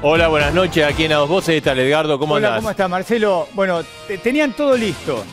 Hola, buenas noches. Aquí en A Dos Voces está Edgardo. ¿Cómo andás? Hola, ¿cómo está Marcelo? Bueno, tenían todo listo,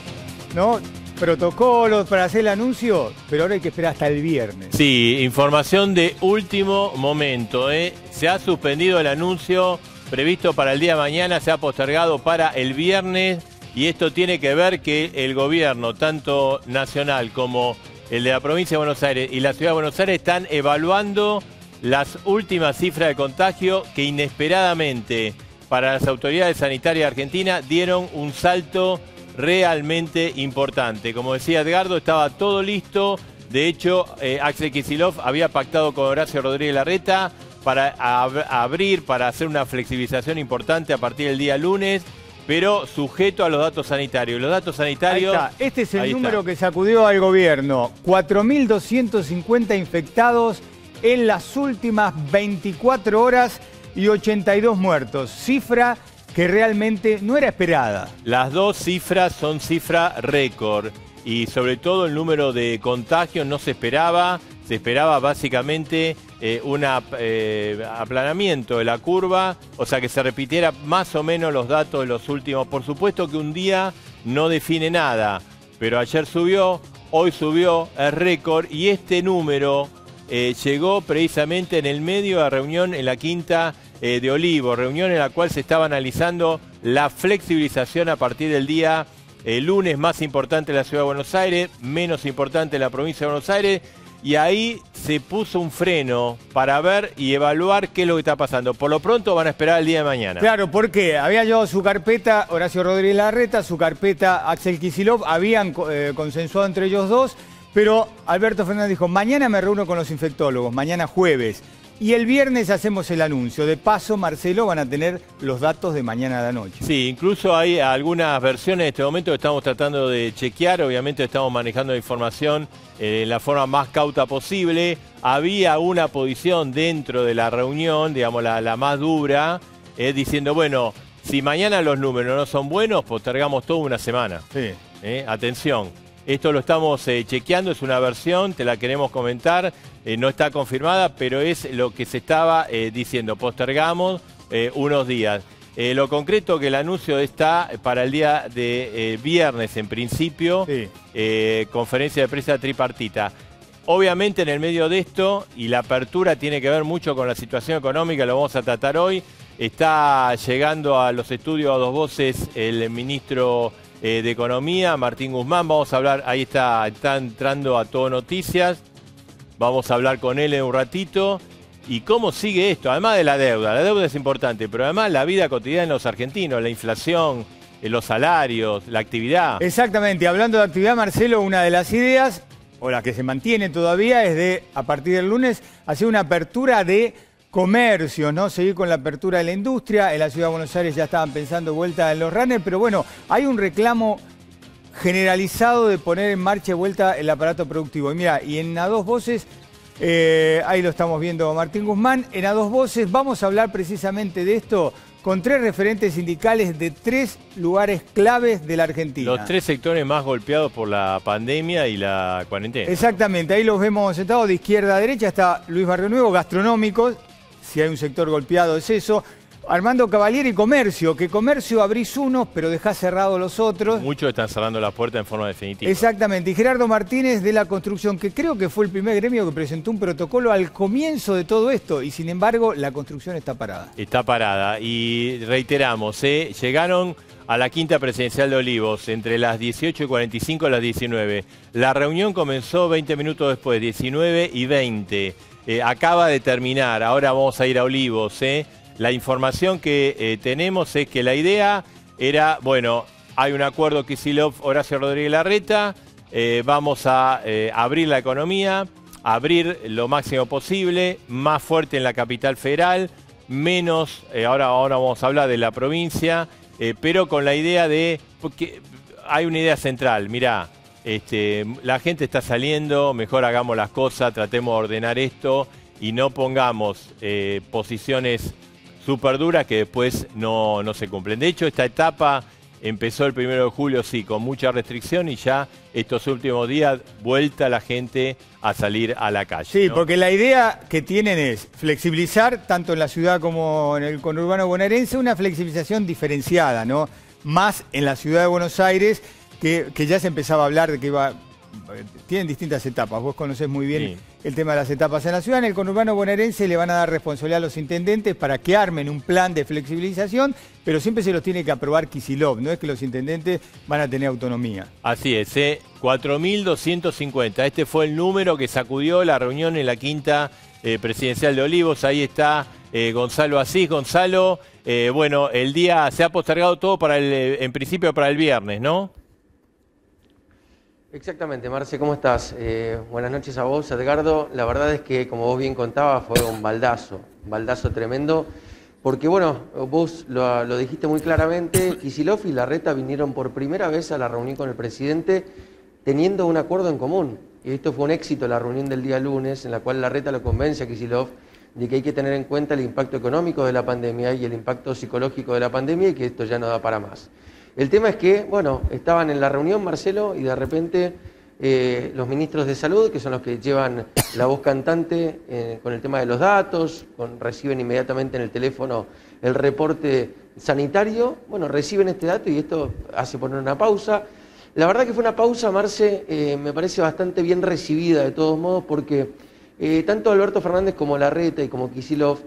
¿no? Protocolos para hacer el anuncio, pero ahora hay que esperar hasta el viernes. Sí, información de último momento, ¿eh? Se ha suspendido el anuncio previsto para el día de mañana, se ha postergado para el viernes y esto tiene que ver que el gobierno, tanto nacional como el de la provincia de Buenos Aires y la ciudad de Buenos Aires, están evaluando las últimas cifras de contagio que inesperadamente para las autoridades sanitarias de Argentina dieron un salto realmente importante. Como decía Edgardo, estaba todo listo. De hecho, Axel Kicillof había pactado con Horacio Rodríguez Larreta para abrir, para hacer una flexibilización importante a partir del día lunes, pero sujeto a los datos sanitarios. Los datos sanitarios... Ahí está. Este es el número que sacudió al gobierno. 4.250 infectados en las últimas 24 horas y 82 muertos. Cifra que realmente no era esperada. Las dos cifras son cifra récord y sobre todo el número de contagios no se esperaba. Se esperaba básicamente un aplanamiento de la curva, o sea que se repitiera más o menos los datos de los últimos. Por supuesto que un día no define nada, pero ayer subió, hoy subió, es récord y este número llegó precisamente en el medio de la reunión en la Quinta de Olivos, reunión en la cual se estaba analizando la flexibilización a partir del día lunes, más importante en la Ciudad de Buenos Aires, menos importante en la provincia de Buenos Aires, y ahí se puso un freno para ver y evaluar qué es lo que está pasando. Por lo pronto van a esperar el día de mañana. Claro, porque había llevado su carpeta Horacio Rodríguez Larreta, su carpeta Axel Kicillof, habían consensuado entre ellos dos, pero Alberto Fernández dijo, mañana me reúno con los infectólogos, mañana jueves. Y el viernes hacemos el anuncio. De paso, Marcelo, van a tener los datos de mañana a la noche. Sí, incluso hay algunas versiones en este momento que estamos tratando de chequear. Obviamente estamos manejando la información en la forma más cauta posible. Había una posición dentro de la reunión, digamos la más dura, diciendo, bueno, si mañana los números no son buenos, postergamos toda una semana. Sí. Atención. Esto lo estamos chequeando, es una versión, te la queremos comentar, no está confirmada, pero es lo que se estaba diciendo, postergamos unos días. Lo concreto que el anuncio está para el día de viernes en principio, sí. Conferencia de prensa tripartita. Obviamente en el medio de esto, y la apertura tiene que ver mucho con la situación económica, lo vamos a tratar hoy, está llegando a los estudios a Dos Voces el ministro de Economía, Martín Guzmán. Vamos a hablar, ahí está entrando a Todo Noticias, vamos a hablar con él en un ratito. ¿Y cómo sigue esto? Además de la deuda es importante, pero además la vida cotidiana de los argentinos, la inflación, los salarios, la actividad. Exactamente, hablando de actividad, Marcelo, una de las ideas, o la que se mantiene todavía, es de, a partir del lunes, hacer una apertura de comercio, ¿no? Seguir con la apertura de la industria. En la Ciudad de Buenos Aires ya estaban pensando vuelta en los runners, pero bueno, hay un reclamo generalizado de poner en marcha y vuelta el aparato productivo. Y mira, y en A Dos Voces, ahí lo estamos viendo Martín Guzmán, en A Dos Voces vamos a hablar precisamente de esto con tres referentes sindicales de tres lugares claves de la Argentina. Los tres sectores más golpeados por la pandemia y la cuarentena. Exactamente, ahí los vemos sentados de izquierda a derecha, está Luis Barrionuevo, gastronómicos. Si hay un sector golpeado es eso. Armando Cavalieri, comercio, que comercio abrís unos, pero dejás cerrados los otros. Muchos están cerrando la puerta en forma definitiva. Exactamente. Y Gerardo Martínez de la construcción, que creo que fue el primer gremio que presentó un protocolo al comienzo de todo esto. Y sin embargo, la construcción está parada. Está parada. Y reiteramos, llegaron a la Quinta Presidencial de Olivos entre las 18:45 y las 19. La reunión comenzó 20 minutos después, 19:20. Acaba de terminar, ahora vamos a ir a Olivos. La información que tenemos es que la idea era, bueno, hay un acuerdo Kicillof-Horacio Rodríguez Larreta, vamos a abrir la economía, abrir lo máximo posible, más fuerte en la capital federal, menos, ahora vamos a hablar de la provincia, pero con la idea de, porque hay una idea central, mirá, la gente está saliendo, mejor hagamos las cosas, tratemos de ordenar esto y no pongamos posiciones súper duras que después no se cumplen. De hecho, esta etapa empezó el 1 de julio, sí, con mucha restricción y ya estos últimos días vuelta la gente a salir a la calle. Sí, ¿no? porque la idea que tienen es flexibilizar, tanto en la ciudad como en el conurbano bonaerense, una flexibilización diferenciada, ¿no? Más en la ciudad de Buenos Aires, que ya se empezaba a hablar de que iba... Tienen distintas etapas, vos conocés muy bien el tema de las etapas. En la ciudad, en el conurbano bonaerense, le van a dar responsabilidad a los intendentes para que armen un plan de flexibilización, pero siempre se los tiene que aprobar Kicillof, no es que los intendentes van a tener autonomía. Así es, 4.250. Este fue el número que sacudió la reunión en la quinta presidencial de Olivos. Ahí está Gonzalo Asís. Gonzalo, bueno, el día se ha postergado todo para en principio para el viernes, ¿no? Exactamente, Marce, ¿cómo estás? Buenas noches a vos, Edgardo. La verdad es que, como vos bien contabas, fue un baldazo tremendo, porque bueno, vos lo dijiste muy claramente, Kicillof y Larreta vinieron por primera vez a la reunión con el presidente teniendo un acuerdo en común. Y esto fue un éxito, la reunión del día lunes, en la cual Larreta lo convence a Kicillof de que hay que tener en cuenta el impacto económico de la pandemia y el impacto psicológico de la pandemia y que esto ya no da para más. El tema es que, bueno, estaban en la reunión, Marcelo, y de repente los ministros de salud, que son los que llevan la voz cantante con el tema de los datos, reciben inmediatamente en el teléfono el reporte sanitario, bueno, reciben este dato y esto hace poner una pausa. La verdad que fue una pausa, Marce, me parece bastante bien recibida de todos modos, porque tanto Alberto Fernández como Larreta y como Kicillof,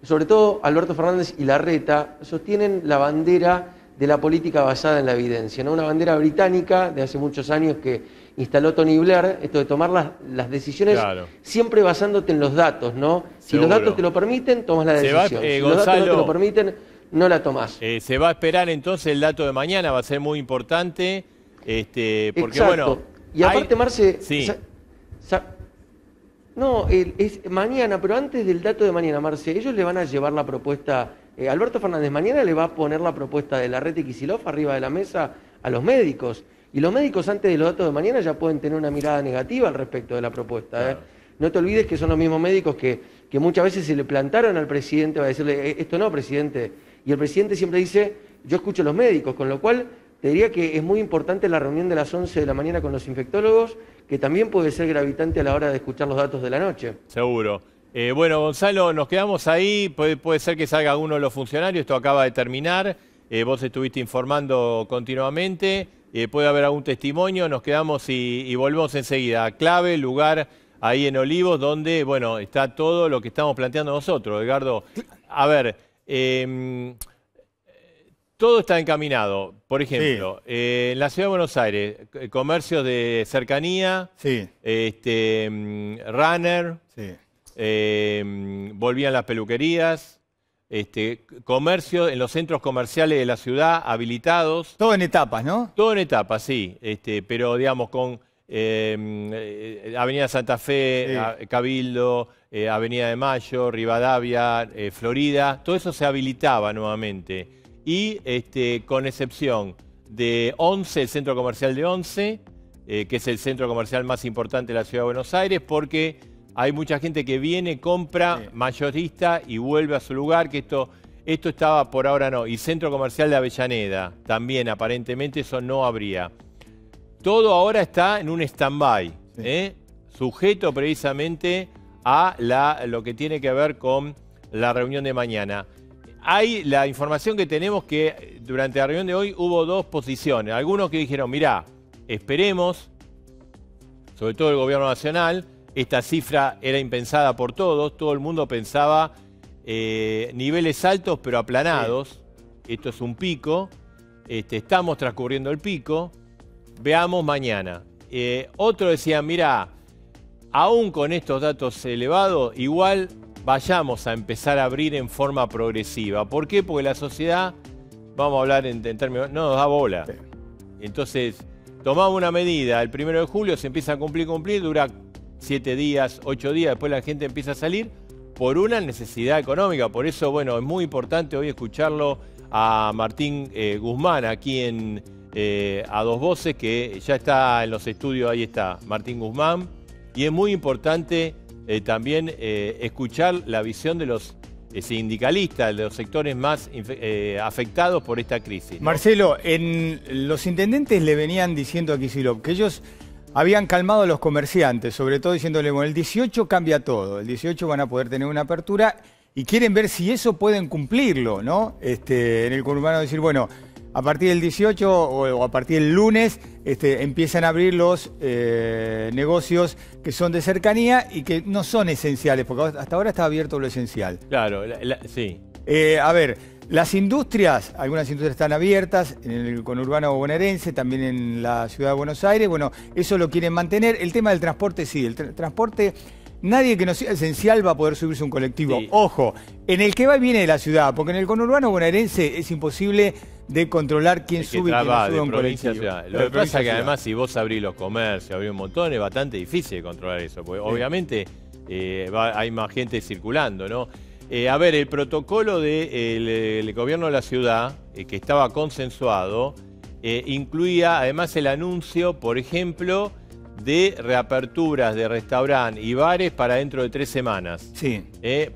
sobre todo Alberto Fernández y Larreta, sostienen la bandera de la política basada en la evidencia, ¿no? Una bandera británica de hace muchos años que instaló Tony Blair, esto de tomar las decisiones siempre basándote en los datos, ¿no? Si los datos te lo permiten, tomas la decisión. Si los datos no te lo permiten, no la tomás. Se va a esperar entonces el dato de mañana, va a ser muy importante, porque exacto. Bueno... Y aparte, Marce... Sí. No, es mañana, pero antes del dato de mañana, Marce, ellos le van a llevar la propuesta... Alberto Fernández mañana le va a poner la propuesta de Larreta y Kicillof arriba de la mesa a los médicos. Y los médicos antes de los datos de mañana ya pueden tener una mirada negativa al respecto de la propuesta. Claro. No te olvides que son los mismos médicos que muchas veces se le plantaron al presidente para decirle, esto no, presidente. Y el presidente siempre dice, yo escucho a los médicos, con lo cual te diría que es muy importante la reunión de las 11 de la mañana con los infectólogos, que también puede ser gravitante a la hora de escuchar los datos de la noche. Seguro. Bueno, Gonzalo, nos quedamos ahí, puede ser que salga alguno de los funcionarios, esto acaba de terminar, vos estuviste informando continuamente, puede haber algún testimonio, nos quedamos y volvemos enseguida. Clave, lugar ahí en Olivos, donde, bueno, está todo lo que estamos planteando nosotros, Edgardo. A ver, todo está encaminado. Por ejemplo, en la Ciudad de Buenos Aires, comercios de cercanía, runner... volvían las peluquerías, comercio en los centros comerciales de la ciudad habilitados. Todo en etapas, ¿no? Todo en etapas, sí, pero digamos con Avenida Santa Fe, Cabildo, Avenida de Mayo, Rivadavia, Florida, todo eso se habilitaba nuevamente. Y con excepción de 11, el centro comercial de 11, que es el centro comercial más importante de la Ciudad de Buenos Aires, porque hay mucha gente que viene, compra, mayorista y vuelve a su lugar, que esto estaba por ahora no. Y Centro Comercial de Avellaneda, también aparentemente eso no habría. Todo ahora está en un stand-by, sujeto precisamente a lo que tiene que ver con la reunión de mañana. Hay la información que tenemos que durante la reunión de hoy hubo dos posiciones. Algunos que dijeron, mirá, esperemos, sobre todo el gobierno nacional. Esta cifra era impensada por todos, todo el mundo pensaba niveles altos pero aplanados. Esto es un pico, estamos transcurriendo el pico, veamos mañana. Otro decía, mira, aún con estos datos elevados, igual vayamos a empezar a abrir en forma progresiva. ¿Por qué? Porque la sociedad, vamos a hablar en términos, no nos da bola. Entonces, tomamos una medida, el 1 de julio se empieza a cumplir, dura 7 días, 8 días, después la gente empieza a salir por una necesidad económica. Por eso, bueno, es muy importante hoy escucharlo a Martín Guzmán, aquí a Dos Voces, que ya está en los estudios, ahí está Martín Guzmán. Y es muy importante también escuchar la visión de los sindicalista, de los sectores más afectados por esta crisis, ¿no? Marcelo, los intendentes le venían diciendo a Kicillof que ellos habían calmado a los comerciantes, sobre todo diciéndole, bueno, el 18 cambia todo, el 18 van a poder tener una apertura y quieren ver si eso pueden cumplirlo, ¿no? En el conurbano decir, bueno, a partir del 18 o a partir del lunes empiezan a abrir los negocios que son de cercanía y que no son esenciales, porque hasta ahora está abierto lo esencial. Claro, sí. A ver, las industrias, algunas industrias están abiertas en el conurbano bonaerense, también en la ciudad de Buenos Aires, bueno, eso lo quieren mantener. El tema del transporte, sí, el transporte, nadie que no sea esencial va a poder subirse a un colectivo. Sí. Ojo, en el que va y viene de la ciudad, porque en el conurbano bonaerense es imposible de controlar quién sube y quién no sube a un colectivo. Lo que pasa es que además si vos abrís los comercios, abrís un montón, es bastante difícil de controlar eso, porque obviamente hay más gente circulando, ¿no? A ver, el protocolo del gobierno de la ciudad, que estaba consensuado, incluía además el anuncio, por ejemplo, de reaperturas de restaurantes y bares para dentro de 3 semanas. Sí.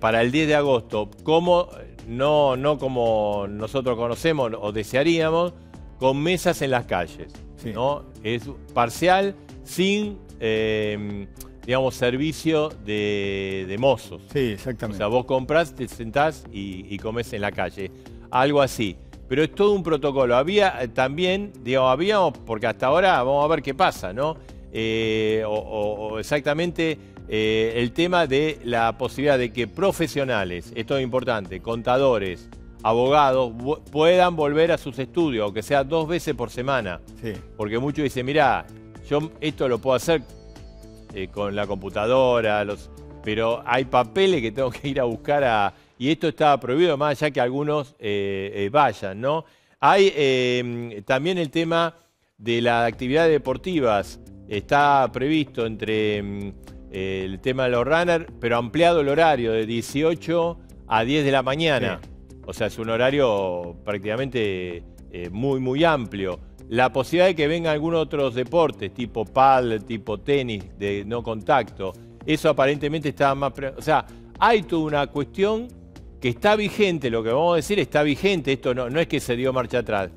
Para el 10 de agosto, no como nosotros conocemos o desearíamos, con mesas en las calles. Sí. ¿No? Es parcial, sin digamos, servicio de mozos. Sí, O exactamente. sea, vos comprás, te sentás y comés en la calle. Algo así. Pero es todo un protocolo. Había también, digamos, porque hasta ahora vamos a ver qué pasa, ¿no? O exactamente el tema de la posibilidad de que profesionales, esto es importante, contadores, abogados, puedan volver a sus estudios, aunque sea 2 veces por semana. Sí. Porque muchos dicen, mirá, yo esto lo puedo hacer con la computadora, pero hay papeles que tengo que ir a buscar y esto estaba prohibido, más allá que algunos vayan, ¿no? Hay también el tema de las actividades deportivas, está previsto entre el tema de los runners, pero ampliado el horario de 18 a 10 de la mañana. Sí. O sea, es un horario prácticamente muy, muy amplio. La posibilidad de que vengan algunos otros deportes, tipo pádel, tipo tenis, de no contacto, eso aparentemente está más... O sea, hay toda una cuestión que está vigente, lo que vamos a decir está vigente, esto no es que se dio marcha atrás,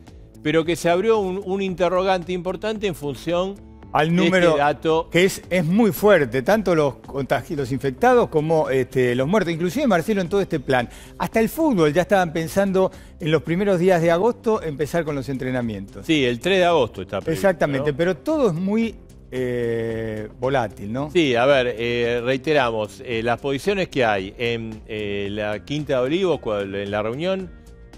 pero que se abrió un interrogante importante en función al número de este dato, que es muy fuerte, tanto los infectados como los muertos. Inclusive, Marcelo, en todo este plan, hasta el fútbol ya estaban pensando en los primeros días de agosto empezar con los entrenamientos. Sí, el 3 de agosto está previsto. Exactamente, ¿no? Pero todo es muy volátil, ¿no? Sí, a ver, reiteramos, las posiciones que hay en la Quinta de Olivos, en la reunión,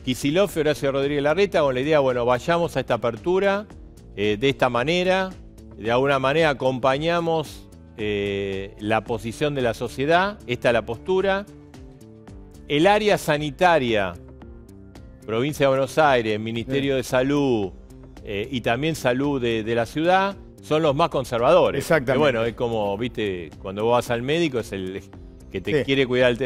Kicillof y Horacio Rodríguez Larreta, con la idea, bueno, vayamos a esta apertura de esta manera. De alguna manera acompañamos la posición de la sociedad, esta es la postura. El área sanitaria, Provincia de Buenos Aires, Ministerio de Salud y también Salud de la ciudad, son los más conservadores. Exactamente. Que bueno, es como, viste, cuando vos vas al médico es el que te quiere cuidar.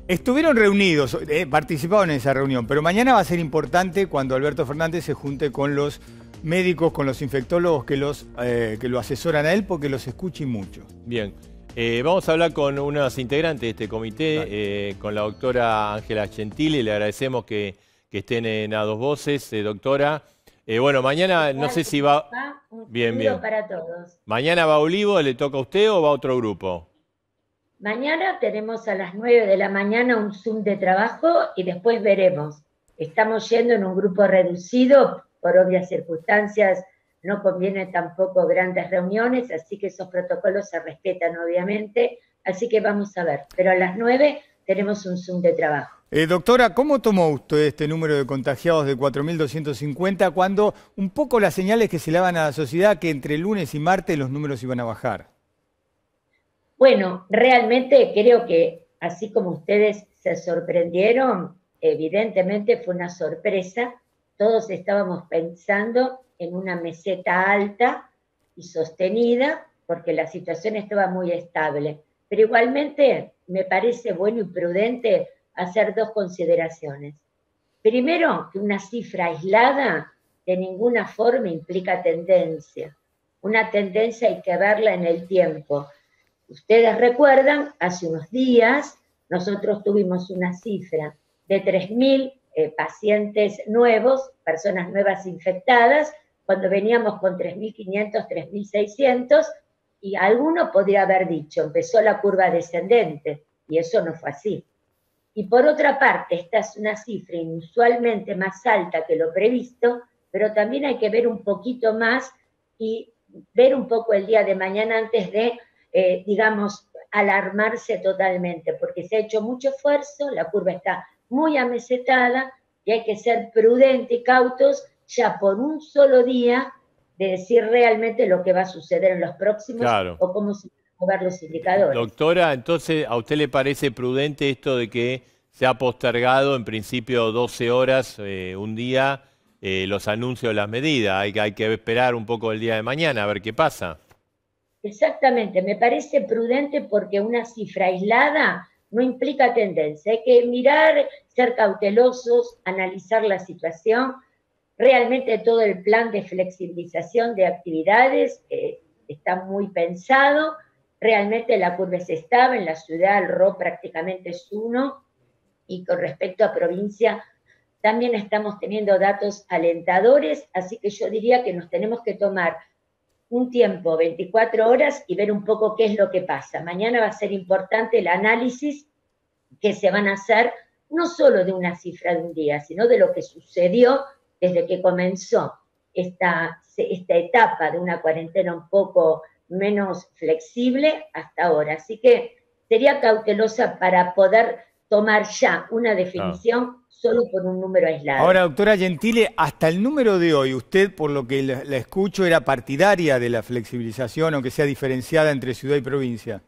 Estuvieron reunidos, participaron en esa reunión, pero mañana va a ser importante cuando Alberto Fernández se junte con los médicos, con los infectólogos que lo asesoran a él, porque los escuchen mucho. Bien, vamos a hablar con unas integrantes de este comité, con la doctora Ángela Gentili. Le agradecemos que estén en A Dos Voces, doctora. Bueno, mañana no sé si va... Bien, bien. Para todos. ¿Mañana va Olivo, le toca a usted o va a otro grupo? Mañana tenemos a las 9 de la mañana un Zoom de trabajo y después veremos. Estamos yendo en un grupo reducido, por obvias circunstancias, no conviene tampoco grandes reuniones, así que esos protocolos se respetan obviamente, así que vamos a ver. Pero a las 9 tenemos un Zoom de trabajo. Doctora, ¿cómo tomó usted este número de contagiados de 4.250 cuando un poco las señales que se le daban a la sociedad que entre lunes y martes los números iban a bajar? Bueno, realmente creo que así como ustedes se sorprendieron, evidentemente fue una sorpresa. Todos estábamos pensando en una meseta alta y sostenida porque la situación estaba muy estable. Pero igualmente me parece bueno y prudente hacer 2 consideraciones. Primero, que una cifra aislada de ninguna forma implica tendencia. Una tendencia hay que verla en el tiempo. Ustedes recuerdan, hace unos días nosotros tuvimos una cifra de 3.000 pacientes nuevos, personas nuevas infectadas, cuando veníamos con 3.500, 3.600, y alguno podría haber dicho, empezó la curva descendente, y eso no fue así. Y por otra parte, esta es una cifra inusualmente más alta que lo previsto, pero también hay que ver un poquito más y ver un poco el día de mañana antes de, digamos, alarmarse totalmente, porque se ha hecho mucho esfuerzo, la curva está muy amesetada y hay que ser prudentes y cautos ya por un solo día de decir realmente lo que va a suceder en los próximos o cómo se van a mover los indicadores. Doctora, entonces, ¿a usted le parece prudente esto de que se ha postergado en principio 12 horas, un día, los anuncios de las medidas? Hay que esperar un poco el día de mañana a ver qué pasa. Exactamente, me parece prudente porque una cifra aislada no implica tendencia. Hay que mirar, ser cautelosos, analizar la situación. Realmente todo el plan de flexibilización de actividades está muy pensado. Realmente la curva es estable, en la ciudad el RO prácticamente es 1, y con respecto a provincia también estamos teniendo datos alentadores, así que yo diría que nos tenemos que tomar un tiempo, 24 horas, y ver un poco qué es lo que pasa. Mañana va a ser importante el análisis que se van a hacer, no solo de una cifra de un día, sino de lo que sucedió desde que comenzó esta etapa de una cuarentena un poco menos flexible hasta ahora. Así que sería cautelosa para poder tomar ya una definición solo por un número aislado. Ahora, doctora Gentile, hasta el número de hoy, usted, por lo que la escucho, era partidaria de la flexibilización, aunque sea diferenciada entre ciudad y provincia.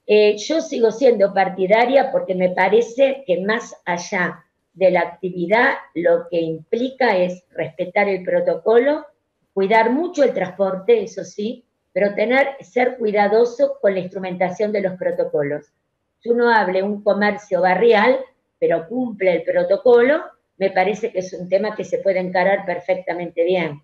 Yo sigo siendo partidaria porque me parece que más allá de la actividad, lo que implica es respetar el protocolo, cuidar mucho el transporte, eso sí, pero ser cuidadoso con la instrumentación de los protocolos. Si uno habla un comercio barrial, pero cumple el protocolo, me parece que es un tema que se puede encarar perfectamente bien.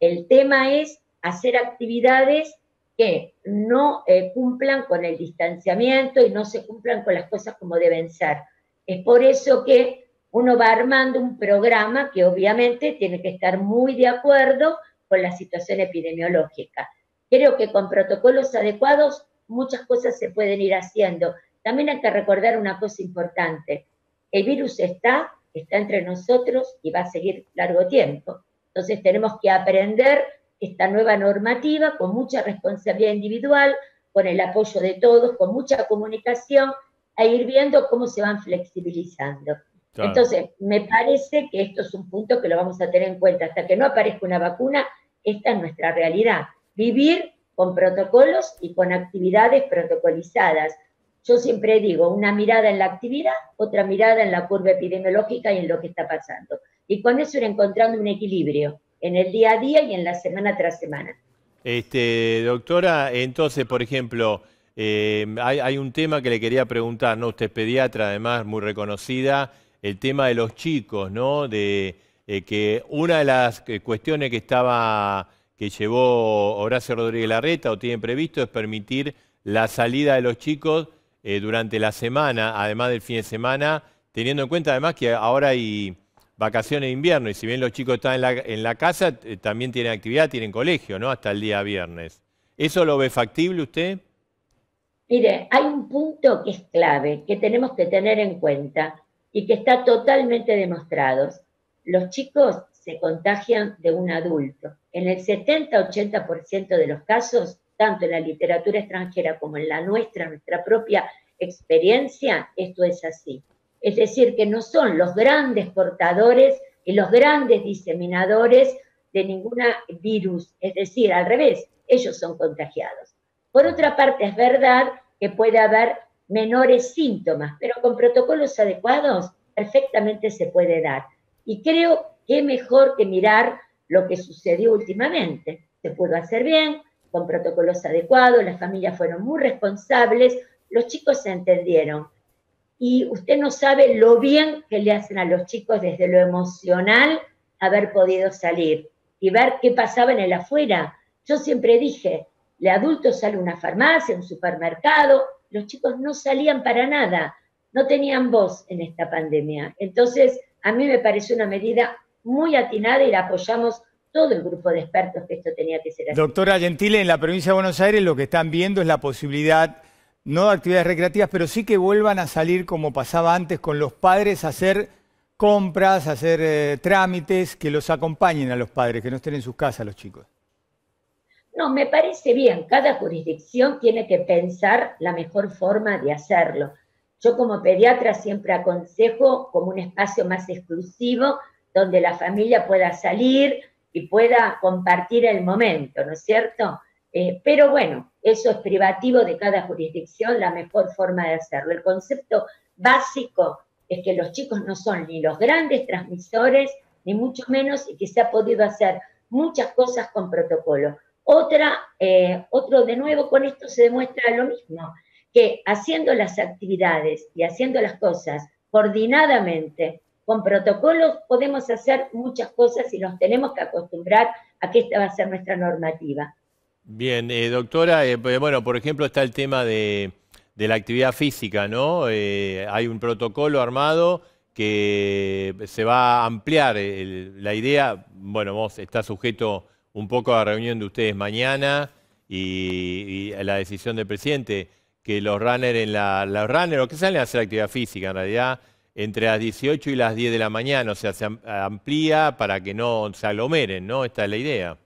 El tema es hacer actividades que no cumplan con el distanciamiento y no se cumplan con las cosas como deben ser. Es por eso que uno va armando un programa que obviamente tiene que estar muy de acuerdo con la situación epidemiológica. Creo que con protocolos adecuados muchas cosas se pueden ir haciendo. También hay que recordar una cosa importante. El virus está entre nosotros y va a seguir largo tiempo. Entonces tenemos que aprender esta nueva normativa con mucha responsabilidad individual, con el apoyo de todos, con mucha comunicación, e ir viendo cómo se van flexibilizando. Claro. Entonces, me parece que esto es un punto que lo vamos a tener en cuenta. Hasta que no aparezca una vacuna, esta es nuestra realidad. Vivir con protocolos y con actividades protocolizadas. Yo siempre digo, una mirada en la actividad, otra mirada en la curva epidemiológica y en lo que está pasando. Y con eso ir encontrando un equilibrio en el día a día y en la semana tras semana. Doctora, entonces, por ejemplo, hay un tema que le quería preguntar, ¿no? Usted es pediatra, además, muy reconocida, el tema de los chicos, ¿no? De que una de las cuestiones que llevó Horacio Rodríguez Larreta o tiene previsto es permitir la salida de los chicos durante la semana, además del fin de semana, teniendo en cuenta además que ahora hay vacaciones de invierno y si bien los chicos están en la casa, también tienen actividad, tienen colegio, ¿no? Hasta el día viernes. ¿Eso lo ve factible usted? Mire, hay un punto que es clave, que tenemos que tener en cuenta y que está totalmente demostrado. Los chicos se contagian de un adulto. En el 70-80% de los casos, tanto en la literatura extranjera como en la nuestra propia experiencia, esto es así. Es decir, que no son los grandes portadores y los grandes diseminadores de ningún virus. Es decir, al revés, ellos son contagiados. Por otra parte, es verdad que puede haber menores síntomas, pero con protocolos adecuados perfectamente se puede dar. Y creo que mejor que mirar lo que sucedió últimamente. Se pudo hacer bien, con protocolos adecuados, las familias fueron muy responsables, los chicos se entendieron. Y usted no sabe lo bien que le hacen a los chicos desde lo emocional haber podido salir y ver qué pasaba en el afuera. Yo siempre dije, el adulto sale a una farmacia, a un supermercado, los chicos no salían para nada, no tenían voz en esta pandemia. Entonces, a mí me pareció una medida muy atinada y la apoyamos todo el grupo de expertos que esto tenía que ser así. Doctora Gentile, en la provincia de Buenos Aires lo que están viendo es la posibilidad, no de actividades recreativas, pero sí que vuelvan a salir como pasaba antes con los padres a hacer compras, a hacer trámites, que los acompañen a los padres, que no estén en sus casas los chicos. No, me parece bien, cada jurisdicción tiene que pensar la mejor forma de hacerlo. Yo como pediatra siempre aconsejo como un espacio más exclusivo donde la familia pueda salir y pueda compartir el momento, ¿no es cierto? Pero bueno, eso es privativo de cada jurisdicción, la mejor forma de hacerlo. El concepto básico es que los chicos no son ni los grandes transmisores, ni mucho menos, y que se ha podido hacer muchas cosas con protocolo. Otro de nuevo, con esto se demuestra lo mismo, que haciendo las actividades y haciendo las cosas coordinadamente, con protocolos, podemos hacer muchas cosas y nos tenemos que acostumbrar a que esta va a ser nuestra normativa. Bien, doctora, bueno, por ejemplo está el tema de la actividad física, ¿no? Hay un protocolo armado que se va a ampliar. La idea, bueno, está sujeto un poco a la reunión de ustedes mañana y a la decisión del presidente, que los runners, los runners, o que salen a hacer actividad física en realidad, entre las 18 y las 10 de la mañana, o sea, se amplía para que no se aglomeren, ¿no? Esta es la idea.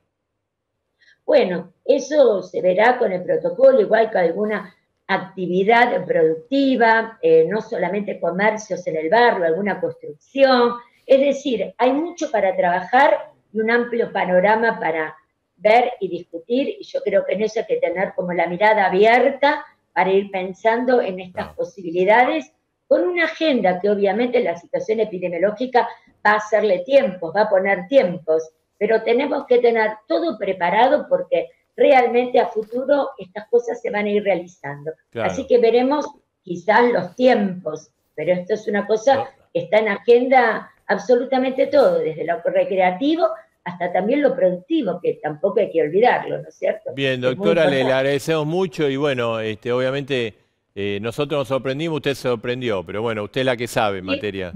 Bueno, eso se verá con el protocolo, igual que alguna actividad productiva, no solamente comercios en el barrio, alguna construcción. Es decir, hay mucho para trabajar y un amplio panorama para ver y discutir, y yo creo que en eso hay que tener como la mirada abierta para ir pensando en estas posibilidades, con una agenda que obviamente la situación epidemiológica va a hacerle tiempos, va a poner tiempos, pero tenemos que tener todo preparado porque realmente a futuro estas cosas se van a ir realizando. Claro. Así que veremos quizás los tiempos, pero esto es una cosa que está en agenda absolutamente todo, desde lo recreativo hasta también lo productivo, que tampoco hay que olvidarlo, ¿no es cierto? Bien, doctora, le agradecemos mucho y bueno, obviamente nosotros nos sorprendimos, usted se sorprendió, pero bueno, usted es la que sabe en materia.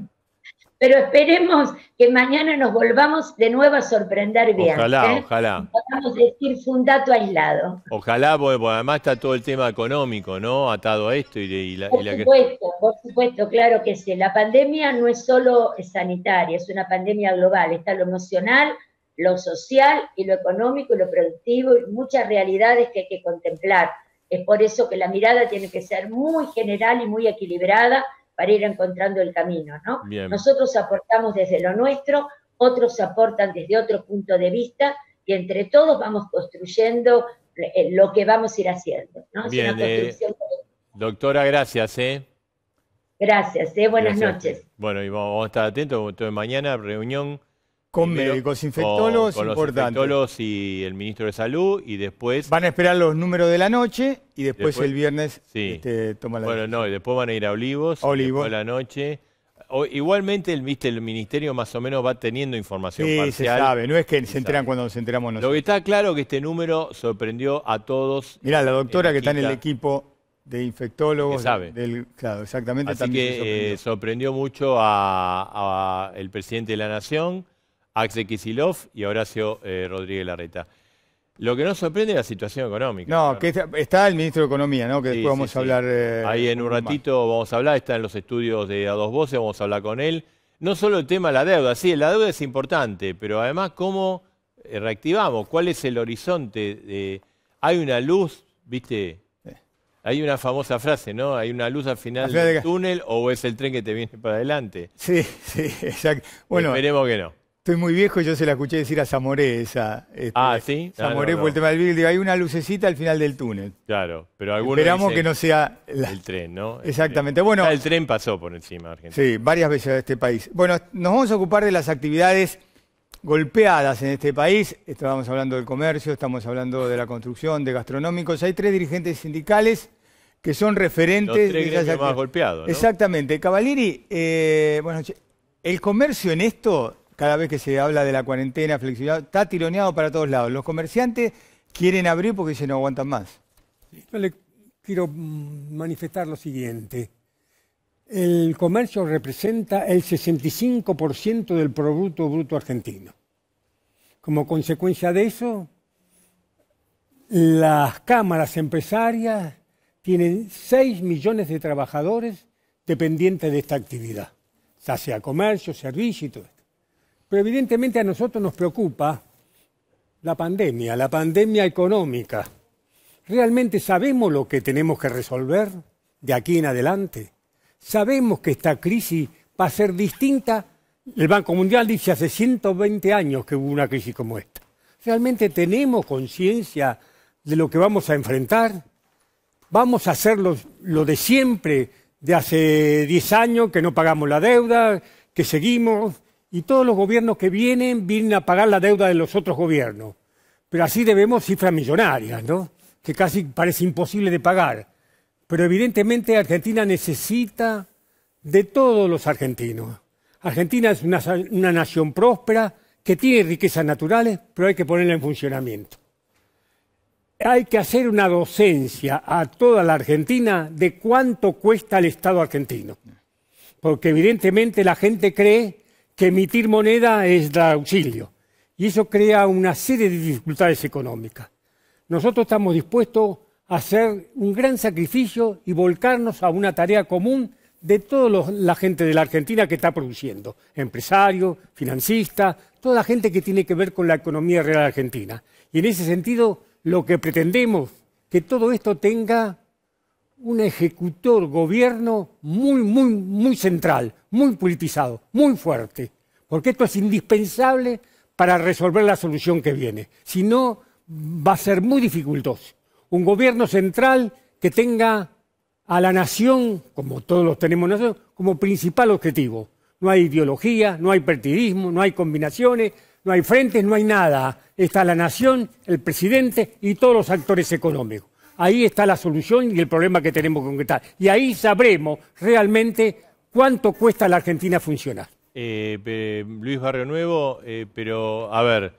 Pero esperemos que mañana nos volvamos de nuevo a sorprender bien. Ojalá, ojalá. Podamos decir, fue un dato aislado. Ojalá, porque además está todo el tema económico, ¿no? Atado a esto por supuesto, claro que sí. La pandemia no es solo sanitaria, es una pandemia global. Está lo emocional, lo social y lo económico y lo productivo, y muchas realidades que hay que contemplar. Es por eso que la mirada tiene que ser muy general y muy equilibrada para ir encontrando el camino, ¿no? Bien. Nosotros aportamos desde lo nuestro, otros aportan desde otro punto de vista, y entre todos vamos construyendo lo que vamos a ir haciendo, ¿no? Bien, doctora, gracias, Gracias, buenas noches. Bueno, y vamos a estar atentos, mañana reunión con médicos, infectólogos, con los infectólogos y el ministro de Salud, y después... Van a esperar los números de la noche y después el viernes toma la decisión. No, y después van a ir a Olivos, después de la noche. Igualmente, el ministerio más o menos va teniendo información parcial. Sí, se sabe, no es que se enteran cuando nos enteramos nosotros. Lo que está claro es que este número sorprendió a todos. Mirá, la doctora que está en el equipo de infectólogos. Que sabe. Claro, exactamente. Así que sorprendió mucho a el presidente de la Nación, Axel Kicillof y Horacio Rodríguez Larreta. Lo que nos sorprende es la situación económica. No, que está el ministro de Economía, ¿no? Que después vamos a hablar... Ahí en un ratito vamos a hablar, está en los estudios de A Dos Voces, vamos a hablar con él. No solo el tema de la deuda, sí, la deuda es importante, pero además cómo reactivamos, cuál es el horizonte. Hay una luz, ¿viste? Hay una famosa frase, ¿no? Hay una luz al final del túnel, o es el tren que te viene para adelante. Sí, exacto. Bueno, esperemos que no. Estoy muy viejo y yo se la escuché decir a Zamoré esa. ¿Sí? Zamoré por el tema del vídeo. Digo, hay una lucecita al final del túnel. Claro, pero algunos esperamos que no sea... el tren, ¿no? Exactamente. Bueno, el tren pasó por encima de Argentina. Sí, varias veces a este país. Bueno, nos vamos a ocupar de las actividades golpeadas en este país. Estábamos hablando del comercio, estamos hablando de la construcción, de gastronómicos. Hay 3 dirigentes sindicales que son referentes... Los 3 gremios más golpeados, ¿no? Exactamente. Cavalieri, bueno, el comercio en esto... Cada vez que se habla de la cuarentena, flexibilidad, está tironeado para todos lados. Los comerciantes quieren abrir porque dicen no aguantan más. quiero manifestar lo siguiente. El comercio representa el 65% del Producto Bruto argentino. Como consecuencia de eso, las cámaras empresarias tienen 6 millones de trabajadores dependientes de esta actividad, ya sea comercio, servicio y todo esto. Pero evidentemente a nosotros nos preocupa la pandemia económica. ¿Realmente sabemos lo que tenemos que resolver de aquí en adelante? ¿Sabemos que esta crisis va a ser distinta? El Banco Mundial dice hace 120 años que hubo una crisis como esta. ¿Realmente tenemos conciencia de lo que vamos a enfrentar? ¿Vamos a hacer lo de siempre, de hace 10 años, que no pagamos la deuda, que seguimos? Y todos los gobiernos que vienen a pagar la deuda de los otros gobiernos. Pero así debemos cifras millonarias, ¿no? Que casi parece imposible de pagar. Pero evidentemente Argentina necesita de todos los argentinos. Argentina es una nación próspera, que tiene riquezas naturales, pero hay que ponerla en funcionamiento. Hay que hacer una docencia a toda la Argentina de cuánto cuesta el Estado argentino. Porque evidentemente la gente cree que emitir moneda es dar auxilio. Y eso crea una serie de dificultades económicas. Nosotros estamos dispuestos a hacer un gran sacrificio y volcarnos a una tarea común de toda la gente de la Argentina que está produciendo. Empresarios, financistas, toda la gente que tiene que ver con la economía real argentina. Y en ese sentido, lo que pretendemos, que todo esto tenga un ejecutor, gobierno muy central, muy politizado, muy fuerte. Porque esto es indispensable para resolver la solución que viene. Si no, va a ser muy dificultoso. Un gobierno central que tenga a la nación, como todos los tenemos nosotros, como principal objetivo. No hay ideología, no hay partidismo, no hay combinaciones, no hay frentes, no hay nada. Está la nación, el presidente y todos los actores económicos. Ahí está la solución y el problema que tenemos que concretar. Y ahí sabremos realmente cuánto cuesta a la Argentina funcionar. Luis Barrio Nuevo, pero a ver,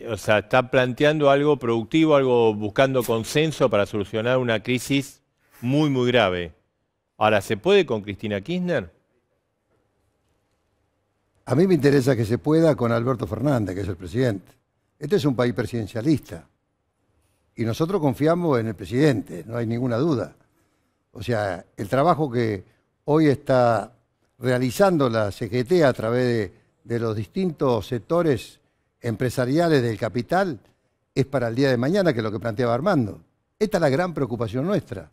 o sea, está planteando algo productivo, algo buscando consenso para solucionar una crisis muy grave. Ahora, ¿se puede con Cristina Kirchner? A mí me interesa que se pueda con Alberto Fernández, que es el presidente. Este es un país presidencialista. Y nosotros confiamos en el presidente, no hay ninguna duda. O sea, el trabajo que hoy está realizando la CGT a través de los distintos sectores empresariales del capital es para el día de mañana, que es lo que planteaba Armando. Esta es la gran preocupación nuestra.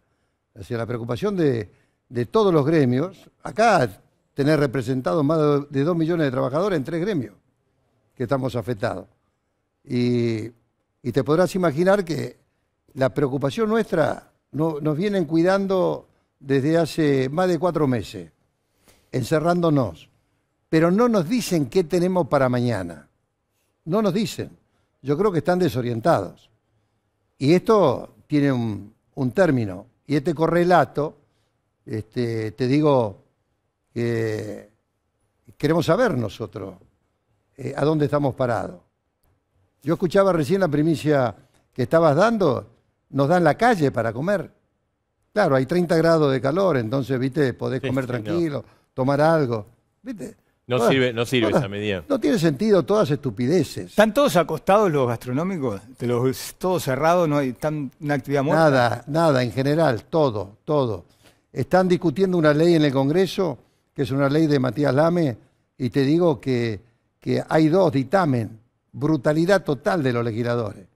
O sea, la preocupación de todos los gremios. Acá tener representados más de 2 millones de trabajadores en 3 gremios que estamos afectados. Y te podrás imaginar que la preocupación nuestra nos vienen cuidando desde hace más de 4 meses, encerrándonos. Pero no nos dicen qué tenemos para mañana. No nos dicen. Yo creo que están desorientados. Y esto tiene un término. Y este correlato, te digo que queremos saber nosotros a dónde estamos parados. Yo escuchaba recién la primicia que estabas dando, nos dan la calle para comer. Claro, hay 30 grados de calor, entonces, viste, podés comer tranquilo, tomar algo, viste. No sirve esa medida. No tiene sentido, todas estupideces. ¿Están todos acostados los gastronómicos? ¿Todos cerrados? ¿No hay una actividad muerta? Nada, en general, todo. Están discutiendo una ley en el Congreso, que es una ley de Matías Lame, y te digo que hay 2 dictamen. Brutalidad total de los legisladores.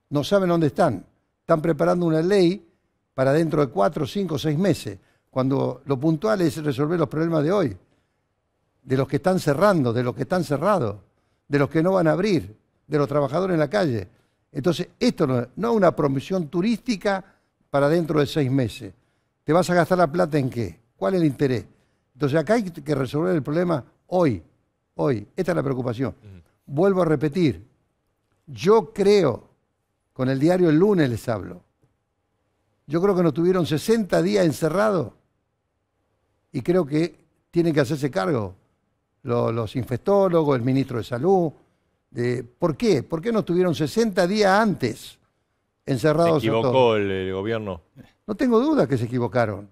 No saben dónde están. Están preparando una ley para dentro de 4, 5, 6 meses, cuando lo puntual es resolver los problemas de hoy. De los que están cerrando, de los que están cerrados, de los que no van a abrir, de los trabajadores en la calle. Entonces, esto no es una promoción turística para dentro de 6 meses. ¿Te vas a gastar la plata en qué? ¿Cuál es el interés? Entonces, acá hay que resolver el problema hoy. Esta es la preocupación. Vuelvo a repetir, yo creo, con el diario El Lunes les hablo, yo creo que nos tuvieron 60 días encerrados y creo que tienen que hacerse cargo los infectólogos, el ministro de Salud. ¿Por qué? ¿Por qué nos tuvieron 60 días antes encerrados. ¿Se equivocó el gobierno? No tengo duda que se equivocaron.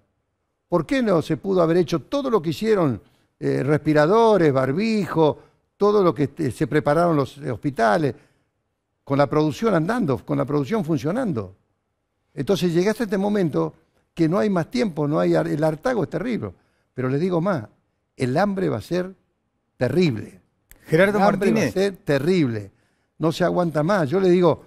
¿Por qué no se pudo haber hecho todo lo que hicieron, respiradores, barbijo, todo lo que se prepararon los hospitales, con la producción andando, con la producción funcionando? Entonces llegaste a este momento que no hay más tiempo, el hartazgo es terrible. Pero les digo más, el hambre va a ser terrible. Gerardo Martínez. Va a ser terrible. No se aguanta más. Yo le digo,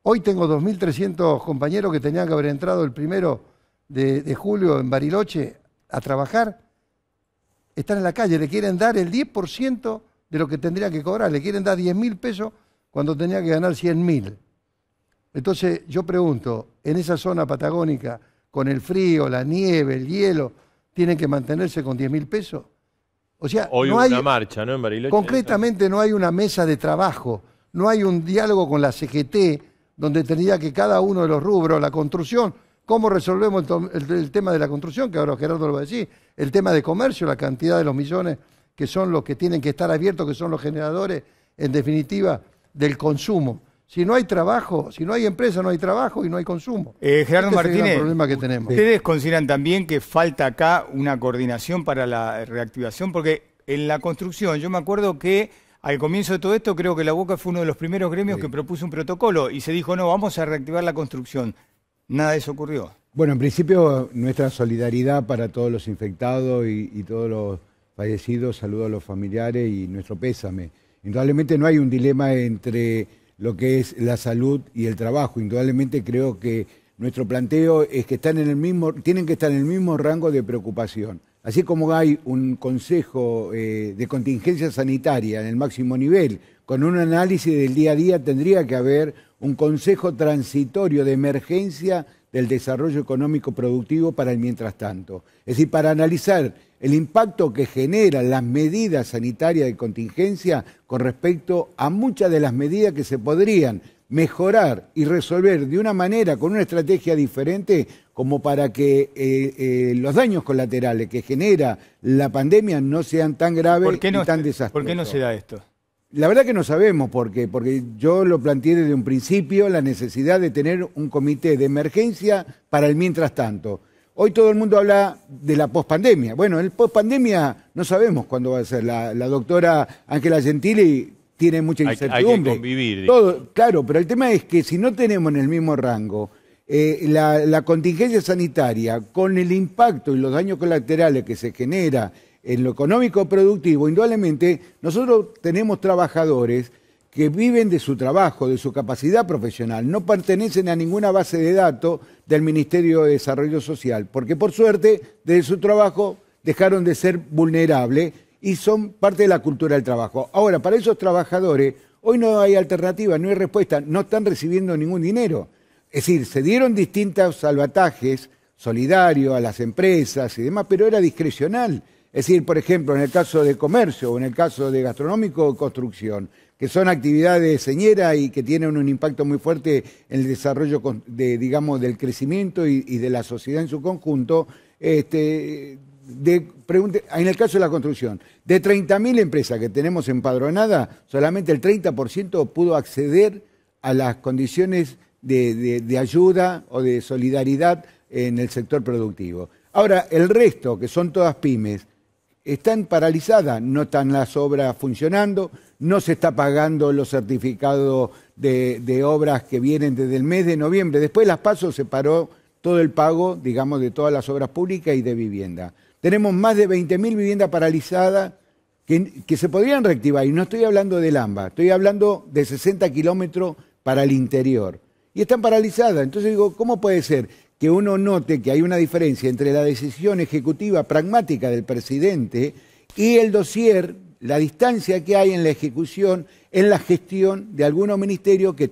hoy tengo 2.300 compañeros que tenían que haber entrado el 1 de julio en Bariloche a trabajar. Están en la calle, le quieren dar el 10% de lo que tendría que cobrar. Le quieren dar 10.000 pesos cuando tenía que ganar 100.000. Entonces yo pregunto, en esa zona patagónica, con el frío, la nieve, el hielo, ¿tienen que mantenerse con 10.000 pesos? O sea, hoy no hubo hay, una marcha, ¿no? En Bariloche. Concretamente no hay una mesa de trabajo, no hay un diálogo con la CGT, donde tendría que cada uno de los rubros, la construcción, ¿cómo resolvemos el tema de la construcción? Que ahora Gerardo lo va a decir, el tema de comercio, la cantidad de los millones que son los que tienen que estar abiertos, que son los generadores, en definitiva, del consumo. Si no hay trabajo, si no hay empresa, no hay trabajo y no hay consumo. Gerardo Martínez, es el problema que tenemos. ¿Ustedes consideran también que falta acá una coordinación para la reactivación? Porque en la construcción, yo me acuerdo que al comienzo de todo esto, creo que la Boca fue uno de los primeros gremios que propuso un protocolo y se dijo, no, vamos a reactivar la construcción. Nada de eso ocurrió. Bueno, en principio, nuestra solidaridad para todos los infectados y todos los fallecidos, saludo a los familiares y nuestro pésame. Indudablemente no hay un dilema entre lo que es la salud y el trabajo. Indudablemente creo que nuestro planteo es que tienen que estar en el mismo rango de preocupación. Así como hay un consejo de contingencia sanitaria en el máximo nivel, con un análisis del día a día, tendría que haber un consejo transitorio de emergencia del desarrollo económico productivo para el mientras tanto. Es decir, para analizar el impacto que generan las medidas sanitarias de contingencia con respecto a muchas de las medidas que se podrían mejorar y resolver de una manera, con una estrategia diferente, como para que los daños colaterales que genera la pandemia no sean tan graves y tan desastrosos. ¿Por qué no se da esto? La verdad que no sabemos por qué, porque yo lo planteé desde un principio, la necesidad de tener un comité de emergencia para el mientras tanto. Hoy todo el mundo habla de la pospandemia. Bueno, el pospandemia no sabemos cuándo va a ser. La doctora Ángela Gentili tiene mucha incertidumbre. Hay que convivir. Todo, claro, pero el tema es que si no tenemos en el mismo rango la contingencia sanitaria con el impacto y los daños colaterales que se genera en lo económico productivo, indudablemente nosotros tenemos trabajadores que viven de su trabajo, de su capacidad profesional, no pertenecen a ninguna base de datos del Ministerio de Desarrollo Social, porque por suerte desde su trabajo dejaron de ser vulnerables y son parte de la cultura del trabajo. Ahora, para esos trabajadores, hoy no hay alternativa, no hay respuesta, no están recibiendo ningún dinero. Es decir, se dieron distintos salvatajes solidarios a las empresas y demás, pero era discrecional. Es decir, por ejemplo, en el caso de comercio o en el caso de gastronómico o construcción, que son actividades señeras y que tienen un impacto muy fuerte en el desarrollo del crecimiento y de la sociedad en su conjunto, en el caso de la construcción, de 30.000 empresas que tenemos empadronadas, solamente el 30% pudo acceder a las condiciones de ayuda o de solidaridad en el sector productivo. Ahora, el resto, que son todas pymes, están paralizadas, no están las obras funcionando, no se está pagando los certificados de obras que vienen desde el mes de noviembre. Después de las PASO se paró todo el pago, digamos, de todas las obras públicas y de vivienda. Tenemos más de 20.000 viviendas paralizadas que se podrían reactivar. Y no estoy hablando del AMBA, estoy hablando de 60 kilómetros para el interior. Y están paralizadas. Entonces digo, ¿cómo puede ser que uno note que hay una diferencia entre la decisión ejecutiva pragmática del presidente y el dossier, la distancia que hay en la ejecución, en la gestión de algunos ministerios que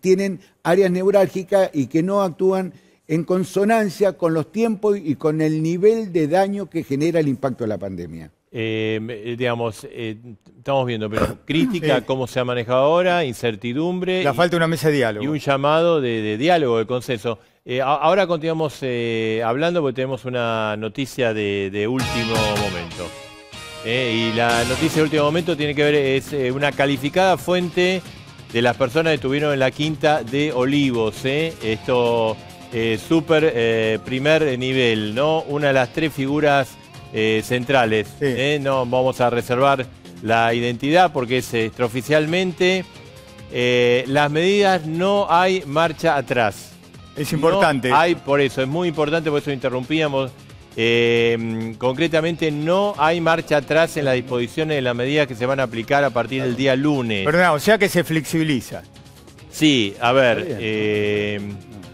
tienen áreas neurálgicas y que no actúan en consonancia con los tiempos y con el nivel de daño que genera el impacto de la pandemia? Estamos viendo, pero crítica cómo se ha manejado ahora, incertidumbre. La falta de una mesa de diálogo. Y un llamado de diálogo, de consenso. Ahora continuamos hablando porque tenemos una noticia de último momento. Y la noticia de último momento tiene que ver, es una calificada fuente de las personas que estuvieron en la Quinta de Olivos. Esto, súper primer nivel, ¿no? Una de las 3 figuras centrales. Sí. No vamos a reservar la identidad porque es extraoficialmente. Las medidas, no hay marcha atrás. Es importante. No hay, por eso, es muy importante, por eso interrumpíamos. Concretamente, no hay marcha atrás en las disposiciones de las medidas que se van a aplicar a partir del día lunes. Perdón, o sea que se flexibiliza. Sí, a ver,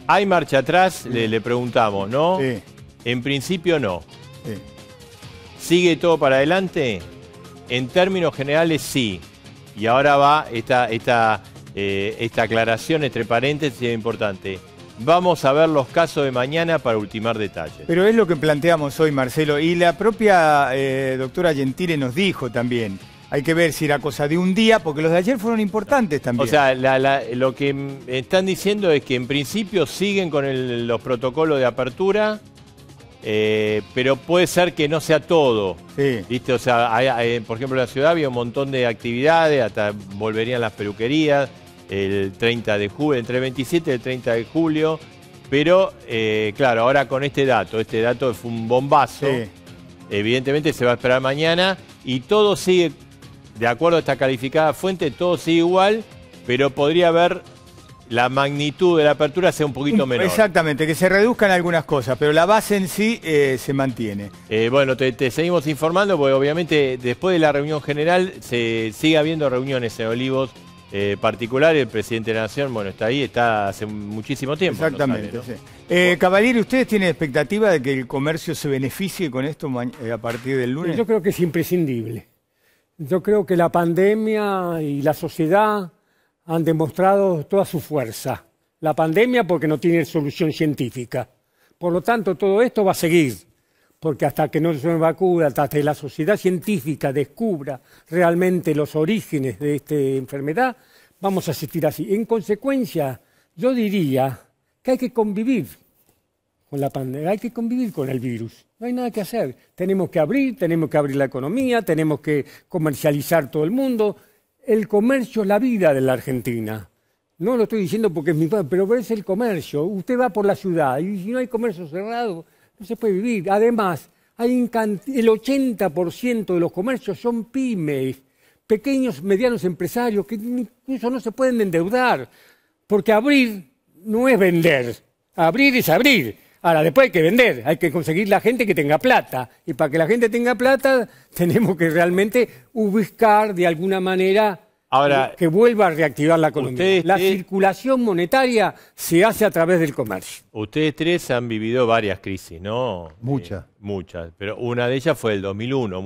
¿hay marcha atrás? Le preguntamos, ¿no? Sí. En principio no. Sí. ¿Sigue todo para adelante? En términos generales, sí. Y ahora va esta aclaración entre paréntesis, es importante. Vamos a ver los casos de mañana para ultimar detalles. Pero es lo que planteamos hoy, Marcelo, y la propia doctora Gentile nos dijo también, hay que ver si era cosa de un día, porque los de ayer fueron importantes también. O sea, lo que están diciendo es que en principio siguen con los protocolos de apertura, pero puede ser que no sea todo. Sí. ¿Viste? O sea, por ejemplo, en la ciudad había un montón de actividades, hasta volverían las peluquerías, el 30 de julio, entre el 27 y el 30 de julio, pero claro, ahora con este dato fue un bombazo, Sí. Evidentemente se va a esperar mañana y todo sigue, de acuerdo a esta calificada fuente, todo sigue igual, pero podría haber la magnitud de la apertura sea un poquito menor. Exactamente, que se reduzcan algunas cosas, pero la base en sí se mantiene. Bueno, te seguimos informando porque obviamente después de la reunión general se sigue habiendo reuniones en Olivos particulares. El presidente de la Nación, bueno, está ahí, está hace muchísimo tiempo. Exactamente. No sale, ¿no? Sí. Cavalieri, ¿ustedes tienen expectativa de que el comercio se beneficie con esto a partir del lunes? Yo creo que es imprescindible. Yo creo que la pandemia y la sociedad han demostrado toda su fuerza. La pandemia porque no tiene solución científica. Por lo tanto, todo esto va a seguir. Porque hasta que no se vacuna, hasta que la sociedad científica descubra realmente los orígenes de esta enfermedad, vamos a asistir así. En consecuencia, yo diría que hay que convivir con la pandemia, hay que convivir con el virus. No hay nada que hacer. Tenemos que abrir la economía, tenemos que comercializar todo el mundo. El comercio es la vida de la Argentina. No lo estoy diciendo porque es mi padre, pero es el comercio. Usted va por la ciudad y si no hay comercio cerrado, no se puede vivir. Además, el 80% de los comercios son pymes, pequeños, medianos empresarios que incluso no se pueden endeudar. Porque abrir no es vender, abrir es abrir. Ahora, después hay que vender, hay que conseguir la gente que tenga plata. Y para que la gente tenga plata, tenemos que realmente buscar de alguna manera que vuelva a reactivar la economía. La circulación monetaria se hace a través del comercio. Ustedes 3 han vivido varias crisis, ¿no? Muchas. Muchas, pero una de ellas fue el 2001.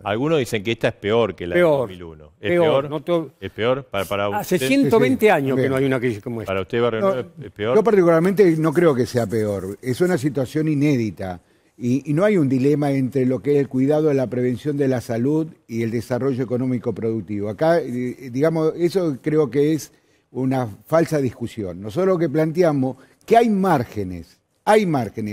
Algunos dicen que esta es peor que la del 2001. ¿Es peor? ¿Es peor para Hace usted? 120 años que no hay una crisis como esta. ¿Para usted, Barrio, es peor? Yo particularmente no creo que sea peor. Es una situación inédita. Y no hay un dilema entre lo que es el cuidado de la prevención de la salud y el desarrollo económico productivo. Acá, digamos, eso creo que es una falsa discusión. Nosotros lo que planteamos que hay márgenes.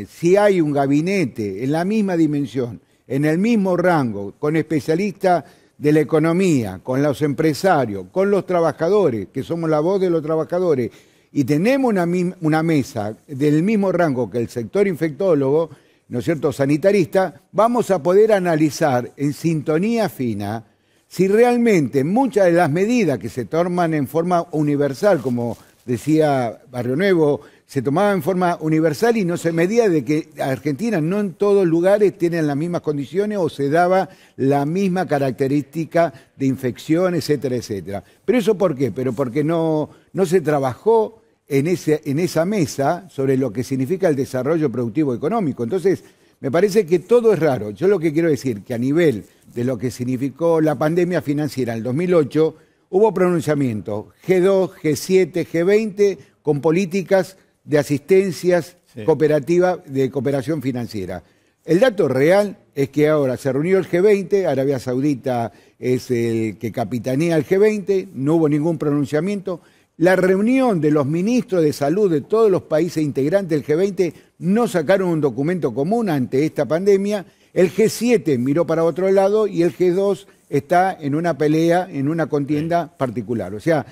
Si hay un gabinete en la misma dimensión, en el mismo rango, con especialistas de la economía, con los empresarios, con los trabajadores, que somos la voz de los trabajadores, y tenemos una mesa del mismo rango que el sector infectólogo, ¿no es cierto?, sanitarista, vamos a poder analizar en sintonía fina si realmente muchas de las medidas que se toman en forma universal, como decía Barrio Nuevo, se tomaba en forma universal y no se medía de que Argentina no en todos lugares tienen las mismas condiciones o se daba la misma característica de infección, etcétera, etcétera. ¿Pero eso por qué? Pero porque no se trabajó en esa mesa sobre lo que significa el desarrollo productivo económico. Entonces, me parece que todo es raro. Yo lo que quiero decir que a nivel de lo que significó la pandemia financiera en el 2008, hubo pronunciamientos G2, G7, G20 con políticas de asistencias cooperativas de cooperación financiera. El dato real es que ahora se reunió el G20, Arabia Saudita es el que capitanea el G20, no hubo ningún pronunciamiento. La reunión de los ministros de salud de todos los países integrantes del G20 no sacaron un documento común ante esta pandemia. El G7 miró para otro lado y el G2 está en una pelea, en una contienda particular. O sea,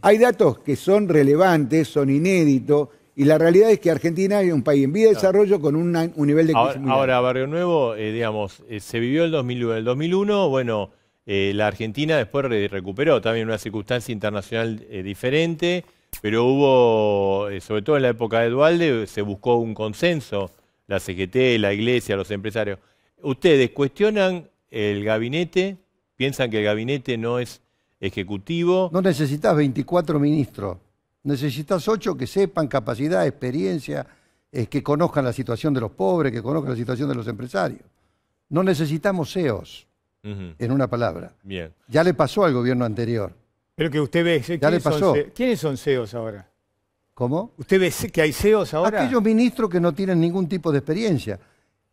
Hay datos que son relevantes, son inéditos, y la realidad es que Argentina es un país en vía de desarrollo con un nivel de crisis muy Ahora, alto. Barrio Nuevo, digamos, se vivió el 2001. El 2001, bueno, la Argentina después recuperó también una circunstancia internacional diferente, pero hubo, sobre todo en la época de Duhalde, se buscó un consenso, la CGT, la Iglesia, los empresarios. ¿Ustedes cuestionan el gabinete? ¿Piensan que el gabinete no es ejecutivo? No necesitas 24 ministros, necesitas 8 que sepan capacidad, experiencia, que conozcan la situación de los pobres, que conozcan la situación de los empresarios. No necesitamos CEOs, en una palabra. Bien. Ya le pasó al gobierno anterior. Pero que usted ve, Ya le pasó. ¿Quiénes son CEOs ahora? ¿Cómo? ¿Usted ve que hay CEOs ahora? Aquellos ministros que no tienen ningún tipo de experiencia.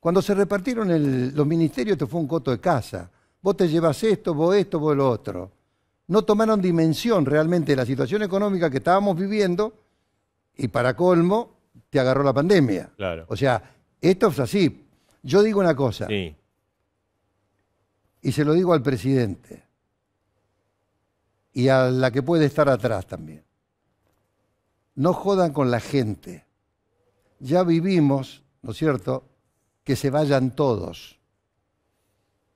Cuando se repartieron los ministerios, esto fue un coto de casa. Vos te llevas esto, vos lo otro. No tomaron dimensión realmente de la situación económica que estábamos viviendo y para colmo te agarró la pandemia. Claro. O sea, esto es así. Yo digo una cosa, Sí. y se lo digo al presidente y a la que puede estar atrás también. No jodan con la gente. Ya vivimos, ¿no es cierto?, que se vayan todos.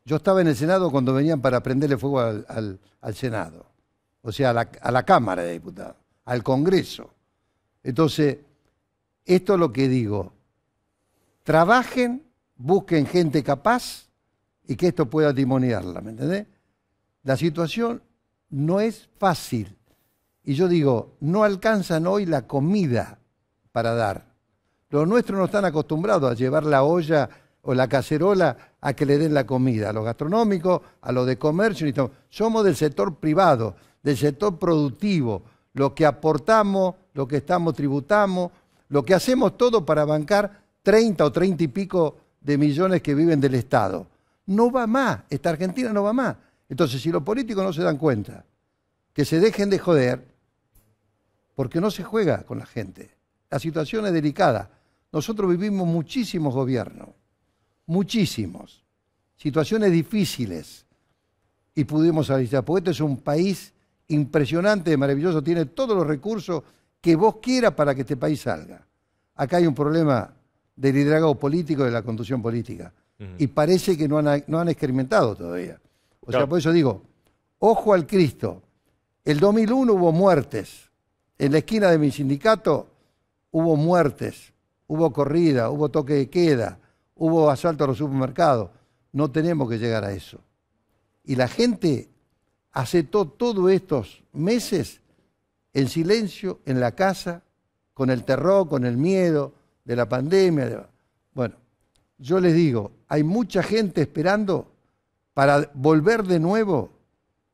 Yo estaba en el Senado cuando venían para prenderle fuego al Senado, o sea, a la Cámara de Diputados, al Congreso. Entonces, esto es lo que digo. Trabajen, busquen gente capaz y que esto pueda timoniarla, ¿me entendés? La situación no es fácil. Y yo digo, no alcanzan hoy la comida para dar. Los nuestros no están acostumbrados a llevar la olla o la cacerola a que le den la comida. A los gastronómicos, a los de comercio. Somos del sector privado, del sector productivo. Lo que aportamos, lo que tributamos, lo que hacemos todo para bancar 30 o 30 y pico de millones que viven del Estado. No va más, esta Argentina no va más. Entonces, si los políticos no se dan cuenta, que se dejen de joder, porque no se juega con la gente. La situación es delicada. Nosotros vivimos muchísimos gobiernos, muchísimos, situaciones difíciles, y pudimos salir. Porque este es un país impresionante, maravilloso, tiene todos los recursos que vos quieras para que este país salga. Acá hay un problema de liderazgo político, de la conducción política, y parece que no han experimentado todavía. O sea, por eso digo, ojo al Cristo. El 2001 hubo muertes. En la esquina de mi sindicato hubo muertes, hubo corrida, hubo toque de queda, hubo asalto a los supermercados. No tenemos que llegar a eso. Y la gente aceptó todos estos meses en silencio, en la casa, con el terror, con el miedo de la pandemia. Bueno, yo les digo, hay mucha gente esperando para volver de nuevo,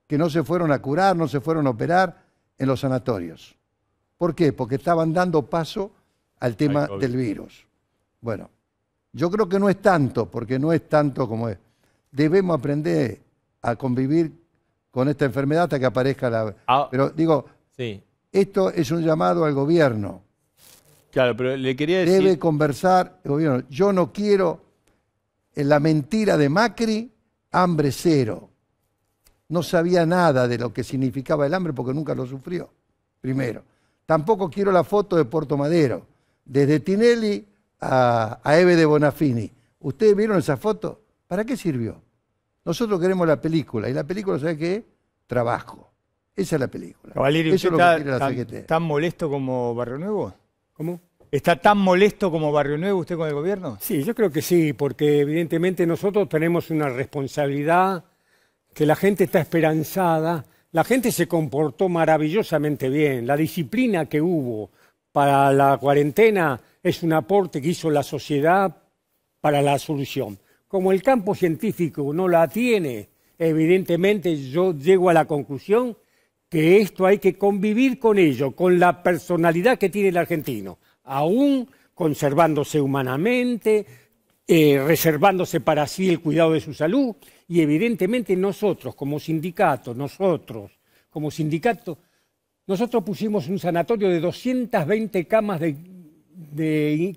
que no se fueron a curar, no se fueron a operar en los sanatorios. ¿Por qué? Porque estaban dando paso al tema del virus. Bueno, yo creo que no es tanto, porque no es tanto como es. Debemos aprender a convivir con esta enfermedad hasta que aparezca la... Pero digo, sí. Esto es un llamado al gobierno. Claro, pero le quería decir... Debe conversar el gobierno. Yo no quiero, en la mentira de Macri, hambre cero. No sabía nada de lo que significaba el hambre porque nunca lo sufrió, primero. Tampoco quiero la foto de Puerto Madero, desde Tinelli a Eve de Bonafini. ¿Ustedes vieron esa foto? ¿Para qué sirvió? Nosotros queremos la película, y la película, ¿sabe qué es? Trabajo. Esa es la película. Cavalieri, eso es lo que quiere la CGT. ¿Está tan molesto como Barrio Nuevo? ¿Cómo? ¿Está tan molesto como Barrio Nuevo usted con el gobierno? Sí, yo creo que sí, porque evidentemente nosotros tenemos una responsabilidad, que la gente está esperanzada, la gente se comportó maravillosamente bien, la disciplina que hubo para la cuarentena es un aporte que hizo la sociedad para la solución. Como el campo científico no la tiene, evidentemente yo llego a la conclusión que esto hay que convivir con ello, con la personalidad que tiene el argentino, aún conservándose humanamente, reservándose para sí el cuidado de su salud, y evidentemente nosotros pusimos un sanatorio de 220 camas de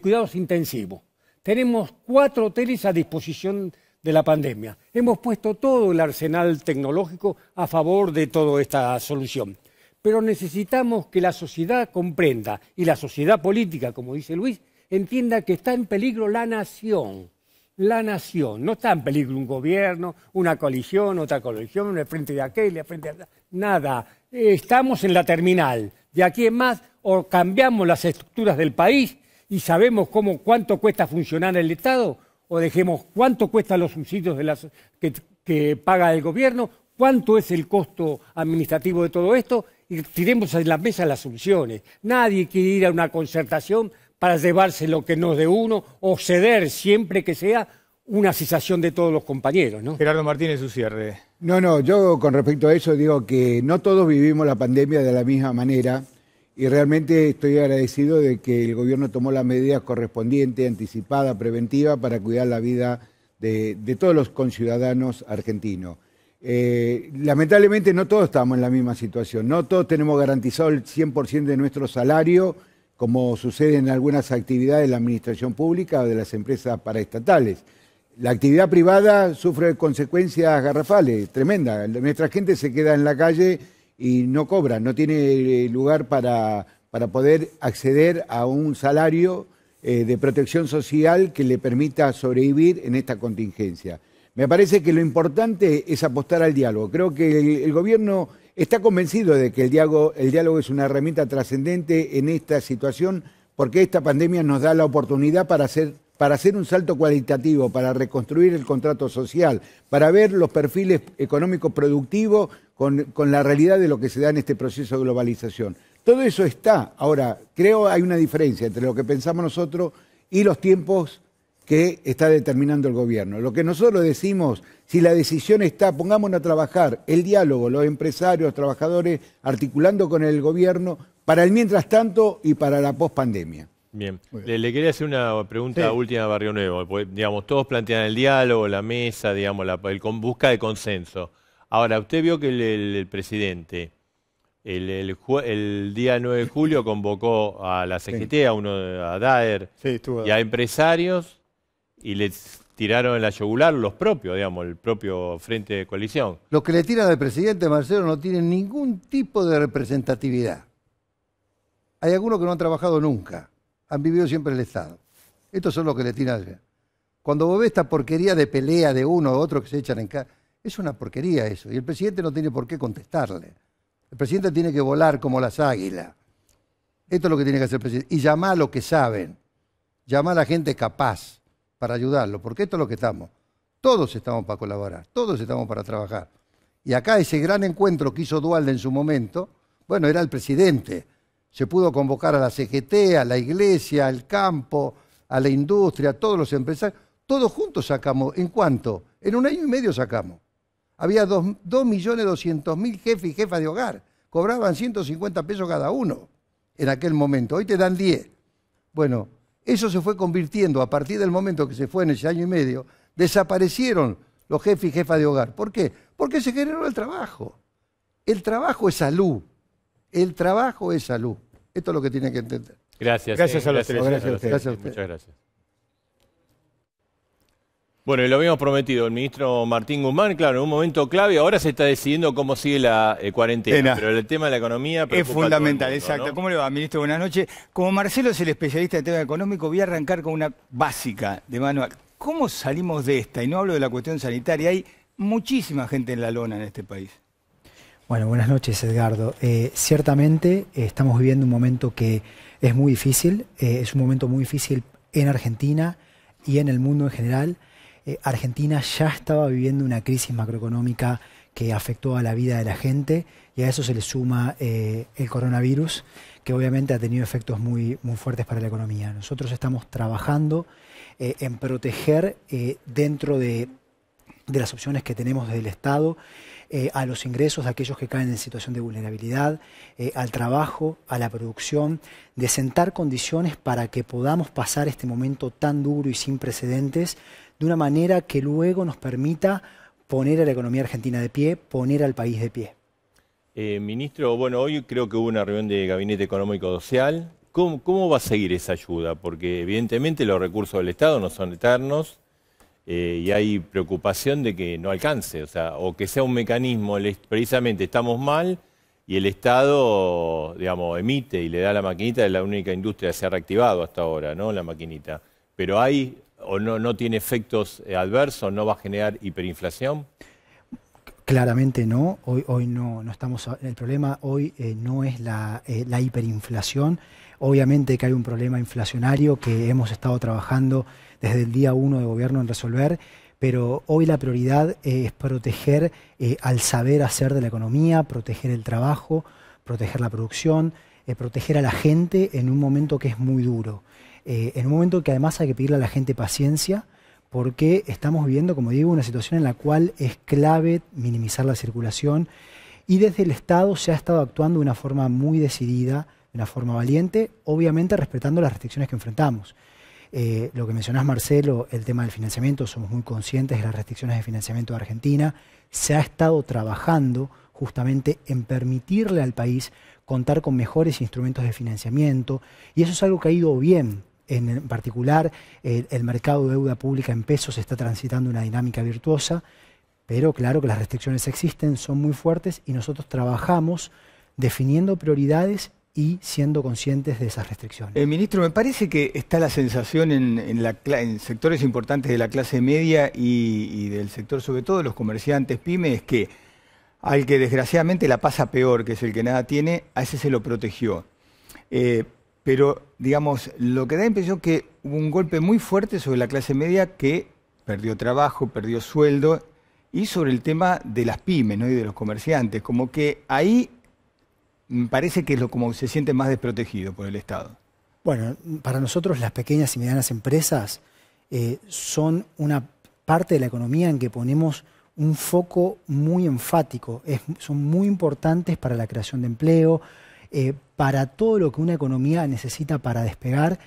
cuidados intensivos. Tenemos 4 hoteles a disposición de la pandemia. Hemos puesto todo el arsenal tecnológico a favor de toda esta solución. Pero necesitamos que la sociedad comprenda, y la sociedad política, como dice Luis, entienda que está en peligro la nación. La nación. No está en peligro un gobierno, una coalición, otra coalición, el frente de aquel, el frente de aquel. Nada. Estamos en la terminal. De aquí en más, o cambiamos las estructuras del país y sabemos cuánto cuesta funcionar el Estado, o dejemos cuánto cuestan los subsidios que paga el gobierno, cuánto es el costo administrativo de todo esto, y tiremos en la mesa las soluciones. Nadie quiere ir a una concertación para llevarse lo que no es de uno o ceder siempre que sea una cesación de todos los compañeros, ¿no? Gerardo Martínez, su cierre. No, yo con respecto a eso digo que no todos vivimos la pandemia de la misma manera y realmente estoy agradecido de que el gobierno tomó las medidas correspondientes, anticipadas, preventivas, para cuidar la vida de todos los conciudadanos argentinos. Lamentablemente no todos estamos en la misma situación, no todos tenemos garantizado el 100% de nuestro salario, como sucede en algunas actividades de la administración pública o de las empresas paraestatales. La actividad privada sufre consecuencias garrafales, tremendas. Nuestra gente se queda en la calle y no cobra, no tiene lugar para poder acceder a un salario de protección social que le permita sobrevivir en esta contingencia. Me parece que lo importante es apostar al diálogo. Creo que el gobierno está convencido de que el diálogo es una herramienta trascendente en esta situación, porque esta pandemia nos da la oportunidad para hacer un salto cualitativo, para reconstruir el contrato social, para ver los perfiles económicos productivos con la realidad de lo que se da en este proceso de globalización. Todo eso está. Ahora, creo hay una diferencia entre lo que pensamos nosotros y los tiempos que está determinando el gobierno. Lo que nosotros decimos, si la decisión está, pongámonos a trabajar, el diálogo, los empresarios, los trabajadores, articulando con el gobierno para el mientras tanto y para la pospandemia. Bien, le quería hacer una pregunta última a Barrio Nuevo, porque, digamos, todos plantean el diálogo, la mesa, digamos, busca de consenso. Ahora, usted vio que el presidente el día 9 de julio convocó a la CGT, a Daer y a empresarios y les tiraron en la yugular los propios, digamos, el propio Frente de Coalición. Los que le tiran al presidente, Marcelo, no tienen ningún tipo de representatividad. Hay algunos que no han trabajado nunca, han vivido siempre el Estado. Estos son los que le tiran. Cuando vos ves esta porquería de pelea de uno o otro que se echan en cara, es una porquería eso. Y el presidente no tiene por qué contestarle. El presidente tiene que volar como las águilas. Esto es lo que tiene que hacer el presidente. Y llamar a los que saben. Llamar a la gente capaz para ayudarlo. Porque esto es lo que estamos. Todos estamos para colaborar. Todos estamos para trabajar. Y acá ese gran encuentro que hizo Duhalde en su momento, bueno, era el presidente. Se pudo convocar a la CGT, a la iglesia, al campo, a la industria, a todos los empresarios. Todos juntos sacamos. ¿En cuánto? En 1 año y medio sacamos. Había 2.200.000 jefes y jefas de hogar. Cobraban 150 pesos cada uno en aquel momento. Hoy te dan 10. Bueno, eso se fue convirtiendo a partir del momento que se fue en ese año y medio. Desaparecieron los jefes y jefas de hogar. ¿Por qué? Porque se generó el trabajo. El trabajo es salud. El trabajo es salud. Esto es lo que tienen que entender. Gracias. Gracias a los tres. Gracias a ustedes. Muchas gracias. Bueno, y lo habíamos prometido, el ministro Martín Guzmán, claro, en un momento clave, ahora se está decidiendo cómo sigue la cuarentena, pero el tema de la economía es fundamental, mundo, exacto. ¿no? ¿Cómo le va, ministro? Buenas noches. Como Marcelo es el especialista en tema económico, voy a arrancar con una básica de manual. ¿Cómo salimos de esta? Y no hablo de la cuestión sanitaria, hay muchísima gente en la lona en este país. Bueno, buenas noches, Edgardo. Ciertamente estamos viviendo un momento que es muy difícil, es un momento muy difícil en Argentina y en el mundo en general. Argentina ya estaba viviendo una crisis macroeconómica que afectó a la vida de la gente y a eso se le suma el coronavirus, que obviamente ha tenido efectos muy fuertes para la economía. Nosotros estamos trabajando en proteger dentro de las opciones que tenemos desde el Estado a los ingresos de aquellos que caen en situación de vulnerabilidad, al trabajo, a la producción, de sentar condiciones para que podamos pasar este momento tan duro y sin precedentes de una manera que luego nos permita poner a la economía argentina de pie, poner al país de pie. Ministro, bueno, hoy creo que hubo una reunión de Gabinete Económico Social. ¿Cómo va a seguir esa ayuda? Porque evidentemente los recursos del Estado no son eternos. y hay preocupación de que no alcance, o sea, o que sea un mecanismo, precisamente estamos mal y el Estado, digamos, emite y le da la maquinita, es la única industria que se ha reactivado hasta ahora, ¿no? La maquinita. Pero hay, o no tiene efectos adversos, no va a generar hiperinflación. Claramente no, hoy no estamos, el problema hoy no es la hiperinflación. Obviamente que hay un problema inflacionario que hemos estado trabajando desde el día 1 de gobierno en resolver, pero hoy la prioridad es proteger al saber hacer de la economía, proteger el trabajo, proteger la producción, proteger a la gente en un momento que es muy duro, en un momento que además hay que pedirle a la gente paciencia, porque estamos viviendo, como digo, una situación en la cual es clave minimizar la circulación y desde el Estado se ha estado actuando de una forma muy decidida, de una forma valiente, obviamente respetando las restricciones que enfrentamos. Lo que mencionás, Marcelo, el tema del financiamiento, somos muy conscientes de las restricciones de financiamiento de Argentina. Se ha estado trabajando justamente en permitirle al país contar con mejores instrumentos de financiamiento y eso es algo que ha ido bien. En particular, el mercado de deuda pública en pesos está transitando una dinámica virtuosa, pero claro que las restricciones existen, son muy fuertes y nosotros trabajamos definiendo prioridades y siendo conscientes de esas restricciones. Ministro, me parece que está la sensación en sectores importantes de la clase media y del sector, sobre todo de los comerciantes pymes, que al que desgraciadamente la pasa peor, que es el que nada tiene, a ese se lo protegió. Pero, digamos, lo que da la impresión que hubo un golpe muy fuerte sobre la clase media que perdió trabajo, perdió sueldo, y sobre el tema de las pymes, ¿no? Y de los comerciantes. Como que ahí me parece que es como se siente más desprotegido por el Estado. Bueno, para nosotros las pequeñas y medianas empresas son una parte de la economía en que ponemos un foco muy enfático. Son muy importantes para la creación de empleo, para todo lo que una economía necesita para despegar,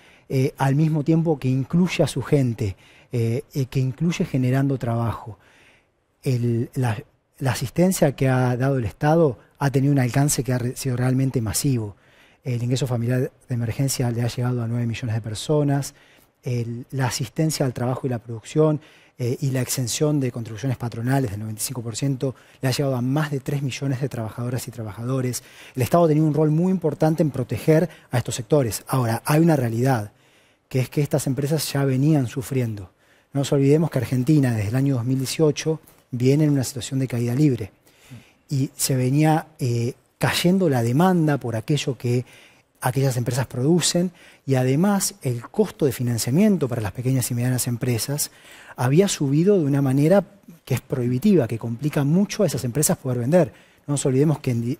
al mismo tiempo que incluye a su gente, que incluye generando trabajo. La asistencia que ha dado el Estado ha tenido un alcance que ha sido realmente masivo. El ingreso familiar de emergencia le ha llegado a 9 millones de personas, la asistencia al trabajo y la producción y la exención de contribuciones patronales del 95% le ha llegado a más de 3 millones de trabajadoras y trabajadores. El Estado ha tenido un rol muy importante en proteger a estos sectores. Ahora, hay una realidad, que es que estas empresas ya venían sufriendo. No nos olvidemos que Argentina, desde el año 2018, viene en una situación de caída libre y se venía cayendo la demanda por aquello que aquellas empresas producen y además el costo de financiamiento para las pequeñas y medianas empresas había subido de una manera que es prohibitiva, que complica mucho a esas empresas poder vender. No nos olvidemos que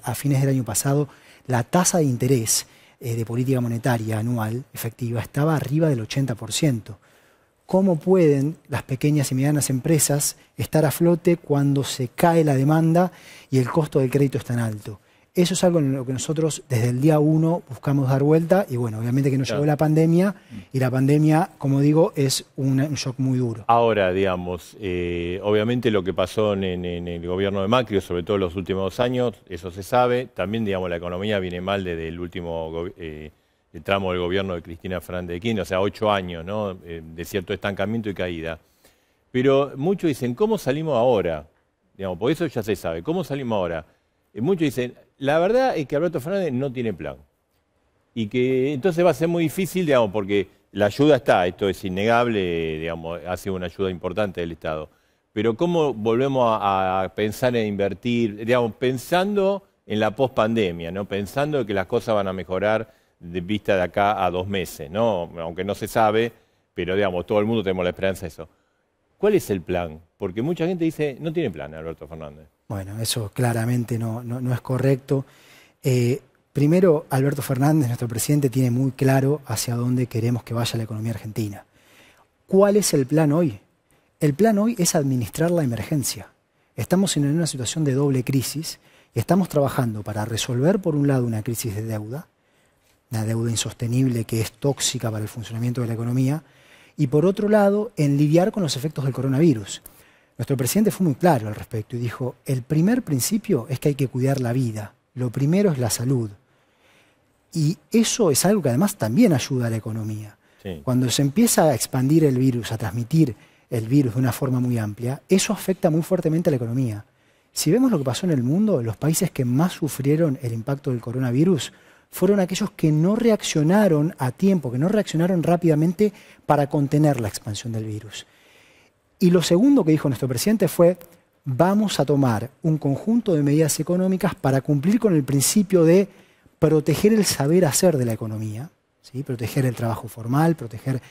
a fines del año pasado la tasa de interés de política monetaria anual efectiva estaba arriba del 80%. ¿Cómo pueden las pequeñas y medianas empresas estar a flote cuando se cae la demanda y el costo del crédito es tan alto? Eso es algo en lo que nosotros desde el día 1 buscamos dar vuelta y bueno, obviamente que nos llegó la pandemia y la pandemia, como digo, es un shock muy duro. Ahora, digamos, obviamente lo que pasó en el gobierno de Macri, sobre todo en los últimos 2 años, eso se sabe. También, digamos, la economía viene mal desde el último el tramo del gobierno de Cristina Fernández de Kirchner, o sea, 8 años, ¿no? De cierto estancamiento y caída. Pero muchos dicen, ¿cómo salimos ahora? Digamos, por eso ya se sabe, ¿cómo salimos ahora? Muchos dicen, la verdad es que Alberto Fernández no tiene plan. Y que entonces va a ser muy difícil, digamos, porque la ayuda está, esto es innegable, digamos, ha sido una ayuda importante del Estado. Pero ¿cómo volvemos a pensar en invertir, digamos, pensando en la pospandemia, ¿no? Pensando que las cosas van a mejorar de vista de acá a 2 meses, ¿no? Aunque no se sabe, pero digamos, todo el mundo tenemos la esperanza de eso. ¿Cuál es el plan? Porque mucha gente dice, no tiene plan Alberto Fernández. Bueno, eso claramente no es correcto. Primero, Alberto Fernández, nuestro presidente, tiene muy claro hacia dónde queremos que vaya la economía argentina. ¿Cuál es el plan hoy? El plan hoy es administrar la emergencia. Estamos en una situación de doble crisis y estamos trabajando para resolver, por un lado, una crisis de deuda, una deuda insostenible que es tóxica para el funcionamiento de la economía, y por otro lado, en lidiar con los efectos del coronavirus. Nuestro presidente fue muy claro al respecto y dijo, el primer principio es que hay que cuidar la vida, lo primero es la salud. Y eso es algo que además también ayuda a la economía. Sí. Cuando se empieza a expandir el virus, a transmitir el virus de una forma muy amplia, eso afecta muy fuertemente a la economía. Si vemos lo que pasó en el mundo, los países que más sufrieron el impacto del coronavirus fueron aquellos que no reaccionaron a tiempo, que no reaccionaron rápidamente para contener la expansión del virus. Y lo segundo que dijo nuestro presidente fue: vamos a tomar un conjunto de medidas económicas para cumplir con el principio de proteger el saber hacer de la economía, ¿sí? Proteger el trabajo formal, proteger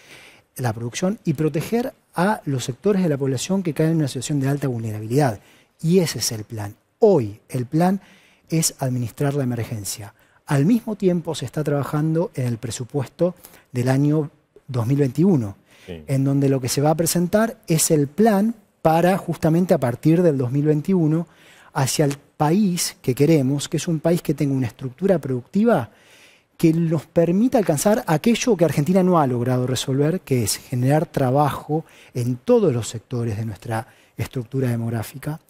la producción y proteger a los sectores de la población que caen en una situación de alta vulnerabilidad. Y ese es el plan. Hoy el plan es administrar la emergencia. Al mismo tiempo se está trabajando en el presupuesto del año 2021, en donde lo que se va a presentar es el plan para justamente a partir del 2021 hacia el país que queremos, que es un país que tenga una estructura productiva que nos permita alcanzar aquello que Argentina no ha logrado resolver, que es generar trabajo en todos los sectores de nuestra estructura demográfica,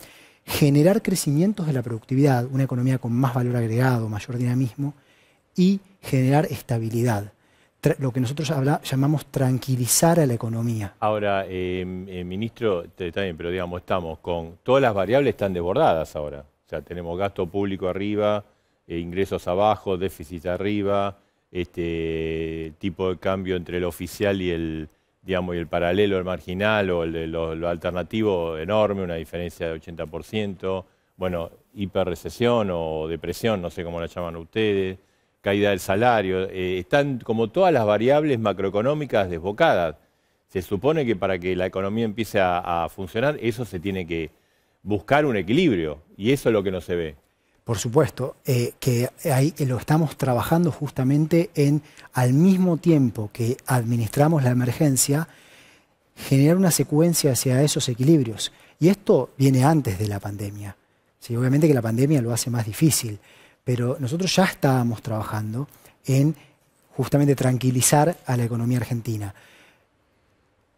generar crecimientos de la productividad, una economía con más valor agregado, mayor dinamismo, y generar estabilidad. Lo que nosotros llamamos tranquilizar a la economía. Ahora, ministro, está bien, pero digamos, estamos con todas las variables están desbordadas ahora. O sea, tenemos gasto público arriba, ingresos abajo, déficit arriba, tipo de cambio entre el oficial y el, digamos, y el paralelo, el marginal o lo alternativo enorme, una diferencia de 80%, bueno, hiperrecesión o depresión, no sé cómo la llaman ustedes, caída del salario, están como todas las variables macroeconómicas desbocadas. Se supone que para que la economía empiece a funcionar, eso se tiene que buscar un equilibrio, y eso es lo que no se ve. Por supuesto, que ahí lo estamos trabajando justamente en, al mismo tiempo que administramos la emergencia, generar una secuencia hacia esos equilibrios. Y esto viene antes de la pandemia. Sí, obviamente que la pandemia lo hace más difícil, pero nosotros ya estábamos trabajando en justamente tranquilizar a la economía argentina.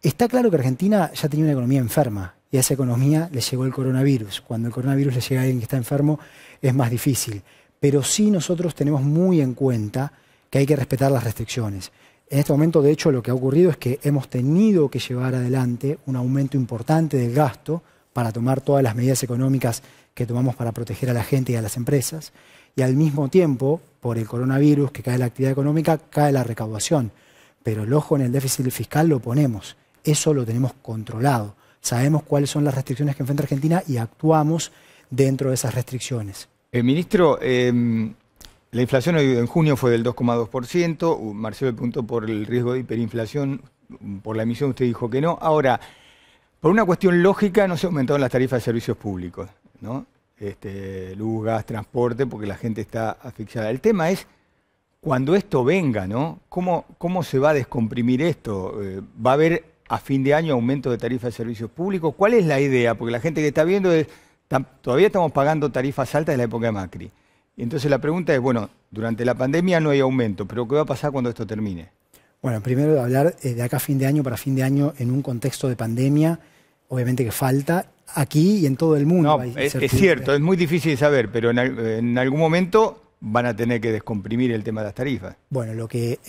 Está claro que Argentina ya tenía una economía enferma y a esa economía le llegó el coronavirus. Cuando el coronavirus le llega a alguien que está enfermo es más difícil, pero sí nosotros tenemos muy en cuenta que hay que respetar las restricciones. En este momento, de hecho, lo que ha ocurrido es que hemos tenido que llevar adelante un aumento importante del gasto para tomar todas las medidas económicas que tomamos para proteger a la gente y a las empresas, y al mismo tiempo, por el coronavirus, que cae la actividad económica, cae la recaudación. Pero el ojo en el déficit fiscal lo ponemos, eso lo tenemos controlado. Sabemos cuáles son las restricciones que enfrenta Argentina y actuamos dentro de esas restricciones. Ministro, la inflación en junio fue del 2,2%, Marcelo preguntó por el riesgo de hiperinflación, por la emisión usted dijo que no. Ahora, por una cuestión lógica no se aumentaron las tarifas de servicios públicos, ¿no? Luz, gas, transporte, porque la gente está asfixiada. El tema es, cuando esto venga, ¿no? ¿Cómo se va a descomprimir esto? ¿Va a haber a fin de año aumento de tarifas de servicios públicos? ¿Cuál es la idea? Porque la gente que está viendo todavía estamos pagando tarifas altas de la época de Macri. Y entonces la pregunta es, bueno, durante la pandemia no hay aumento, pero ¿qué va a pasar cuando esto termine? Bueno, primero hablar de acá a fin de año para fin de año en un contexto de pandemia, obviamente que falta aquí y en todo el mundo. No, es cierto, es muy difícil de saber, pero en algún momento van a tener que descomprimir el tema de las tarifas. Bueno, lo que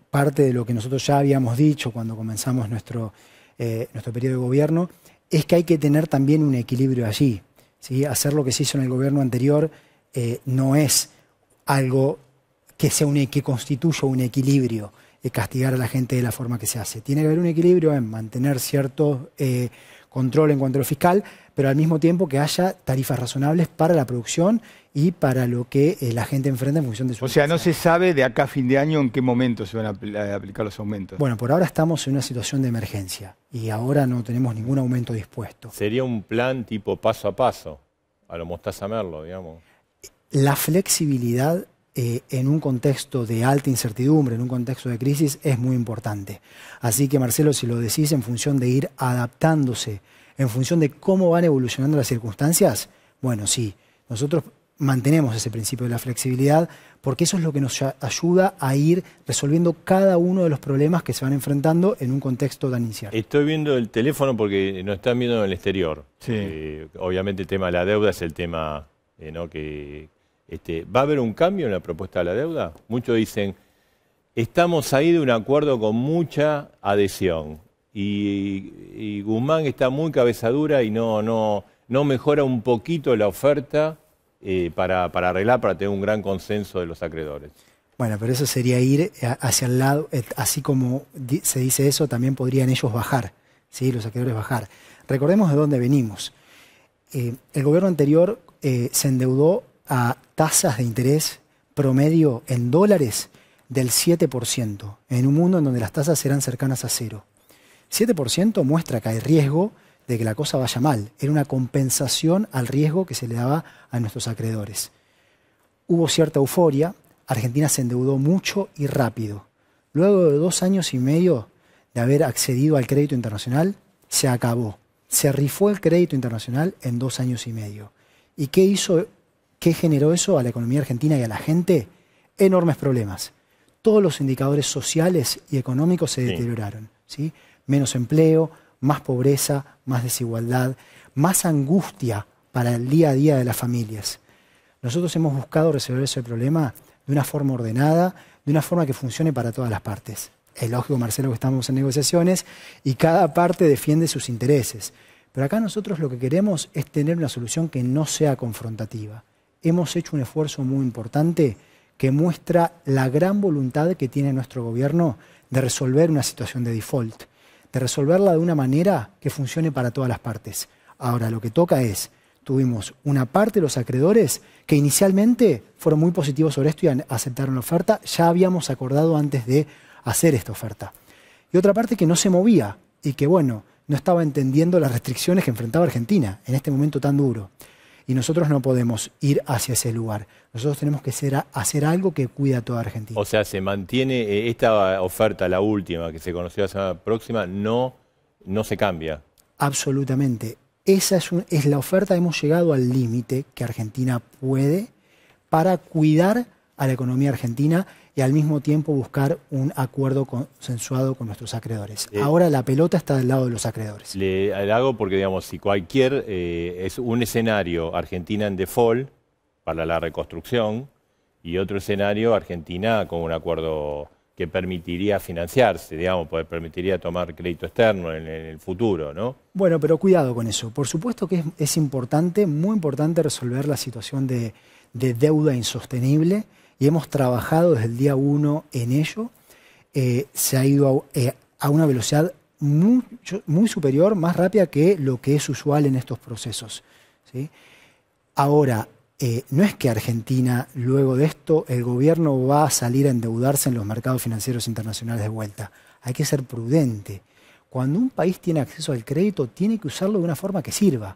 parte de lo que nosotros ya habíamos dicho cuando comenzamos nuestro periodo de gobierno es que hay que tener también un equilibrio allí, ¿sí? Hacer lo que se hizo en el gobierno anterior no es algo que constituya un equilibrio, castigar a la gente de la forma que se hace. Tiene que haber un equilibrio en mantener cierto control en cuanto a lo fiscal, pero al mismo tiempo que haya tarifas razonables para la producción y para lo que la gente enfrenta en función de su... O sea, no se sabe de acá a fin de año en qué momento se van a aplicar los aumentos. Bueno, por ahora estamos en una situación de emergencia y ahora no tenemos ningún aumento dispuesto. ¿Sería un plan tipo paso a paso, a lo Mostaza Merlo, digamos? La flexibilidad en un contexto de alta incertidumbre, en un contexto de crisis, es muy importante. Así que, Marcelo, si lo decís en función de ir adaptándose, en función de cómo van evolucionando las circunstancias, bueno, sí, nosotros mantenemos ese principio de la flexibilidad porque eso es lo que nos ayuda a ir resolviendo cada uno de los problemas que se van enfrentando en un contexto tan incierto. Estoy viendo el teléfono porque nos están viendo en el exterior. Sí. Obviamente el tema de la deuda es el tema ¿no? que... ¿Va a haber un cambio en la propuesta de la deuda? Muchos dicen, estamos ahí de un acuerdo con mucha adhesión. y Guzmán está muy cabezadura y no mejora un poquito la oferta para arreglar, para tener un gran consenso de los acreedores. Bueno, pero eso sería ir hacia el lado, así como se dice eso, también podrían ellos bajar, ¿sí? Los acreedores bajar. Recordemos de dónde venimos. El gobierno anterior se endeudó a tasas de interés promedio en dólares del 7%, en un mundo en donde las tasas eran cercanas a cero. 7% muestra que hay riesgo de que la cosa vaya mal. Era una compensación al riesgo que se le daba a nuestros acreedores. Hubo cierta euforia, Argentina se endeudó mucho y rápido. Luego de 2 años y medio de haber accedido al crédito internacional, se acabó. Se rifó el crédito internacional en 2 años y medio. ¿Y qué hizo? ¿Qué generó eso a la economía argentina y a la gente? Enormes problemas. Todos los indicadores sociales y económicos se deterioraron, ¿sí? Menos empleo, más pobreza, más desigualdad, más angustia para el día a día de las familias. Nosotros hemos buscado resolver ese problema de una forma ordenada, de una forma que funcione para todas las partes. Es lógico, Marcelo, que estamos en negociaciones y cada parte defiende sus intereses. Pero acá nosotros lo que queremos es tener una solución que no sea confrontativa. Hemos hecho un esfuerzo muy importante que muestra la gran voluntad que tiene nuestro gobierno de resolver una situación de default, de resolverla de una manera que funcione para todas las partes. Ahora, lo que toca es, tuvimos una parte de los acreedores que inicialmente fueron muy positivos sobre esto y aceptaron la oferta, ya habíamos acordado antes de hacer esta oferta. Y otra parte que no se movía y que, bueno, no estaba entendiendo las restricciones que enfrentaba Argentina en este momento tan duro. Y nosotros no podemos ir hacia ese lugar. Nosotros tenemos que hacer algo que cuida a toda Argentina. O sea, se mantiene esta oferta, la última que se conoció la semana próxima, no se cambia. Absolutamente. Esa es la oferta. Hemos llegado al límite que Argentina puede para cuidar a la economía argentina y al mismo tiempo buscar un acuerdo consensuado con nuestros acreedores. Ahora la pelota está del lado de los acreedores. Le hago porque, digamos, si cualquier es un escenario Argentina en default para la reconstrucción y otro escenario Argentina con un acuerdo que permitiría financiarse, digamos, permitiría tomar crédito externo en el futuro, ¿no? Bueno, pero cuidado con eso. Por supuesto que es importante, muy importante resolver la situación de deuda insostenible. Y hemos trabajado desde el día 1 en ello. Se ha ido a una velocidad muy superior, más rápida que lo que es usual en estos procesos, ¿sí? Ahora, no es que Argentina, luego de esto, el gobierno va a salir a endeudarse en los mercados financieros internacionales de vuelta. Hay que ser prudente. Cuando un país tiene acceso al crédito, tiene que usarlo de una forma que sirva.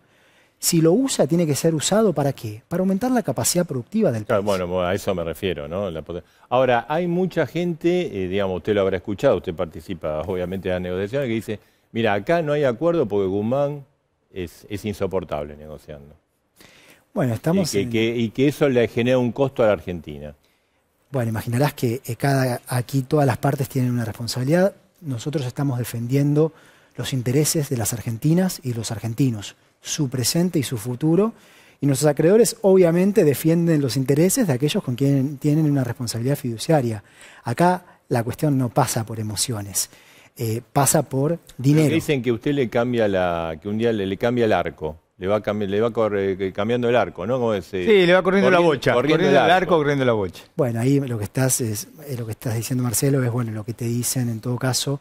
Si lo usa, tiene que ser usado ¿para qué? Para aumentar la capacidad productiva del país. Bueno, a eso me refiero, ¿no? Ahora, hay mucha gente, digamos, usted lo habrá escuchado, usted participa obviamente en las negociaciones, que dice, mira, acá no hay acuerdo porque Guzmán es insoportable negociando. Bueno, estamos y que eso le genera un costo a la Argentina. Bueno, imaginarás que aquí todas las partes tienen una responsabilidad. Nosotros estamos defendiendo los intereses de las argentinas y los argentinos, su presente y su futuro, y nuestros acreedores obviamente defienden los intereses de aquellos con quien tienen una responsabilidad fiduciaria. Acá la cuestión no pasa por emociones, pasa por dinero. Pero dicen que usted que un día le cambia el arco, le va cambiando el arco, ¿no? ¿Cómo es? Sí, le va corriendo la bocha, corriendo el arco, corriendo la bocha. Bueno, ahí lo que estás diciendo, Marcelo, es bueno lo que te dicen en todo caso.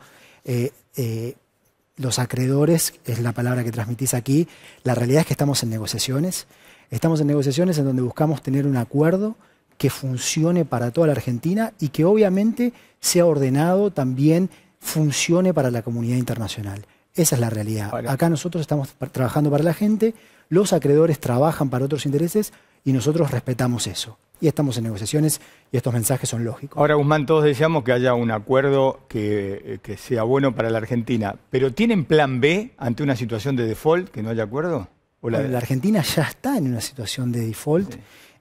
Los acreedores, es la palabra que transmitís aquí, la realidad es que estamos en negociaciones en donde buscamos tener un acuerdo que funcione para toda la Argentina y que obviamente sea ordenado, también funcione para la comunidad internacional. Esa es la realidad. Acá nosotros estamos trabajando para la gente, los acreedores trabajan para otros intereses y nosotros respetamos eso. Y estamos en negociaciones y estos mensajes son lógicos. Ahora, Guzmán, todos deseamos que haya un acuerdo que sea bueno para la Argentina. ¿Pero tienen plan B ante una situación de default, que no haya acuerdo? La Argentina ya está en una situación de default.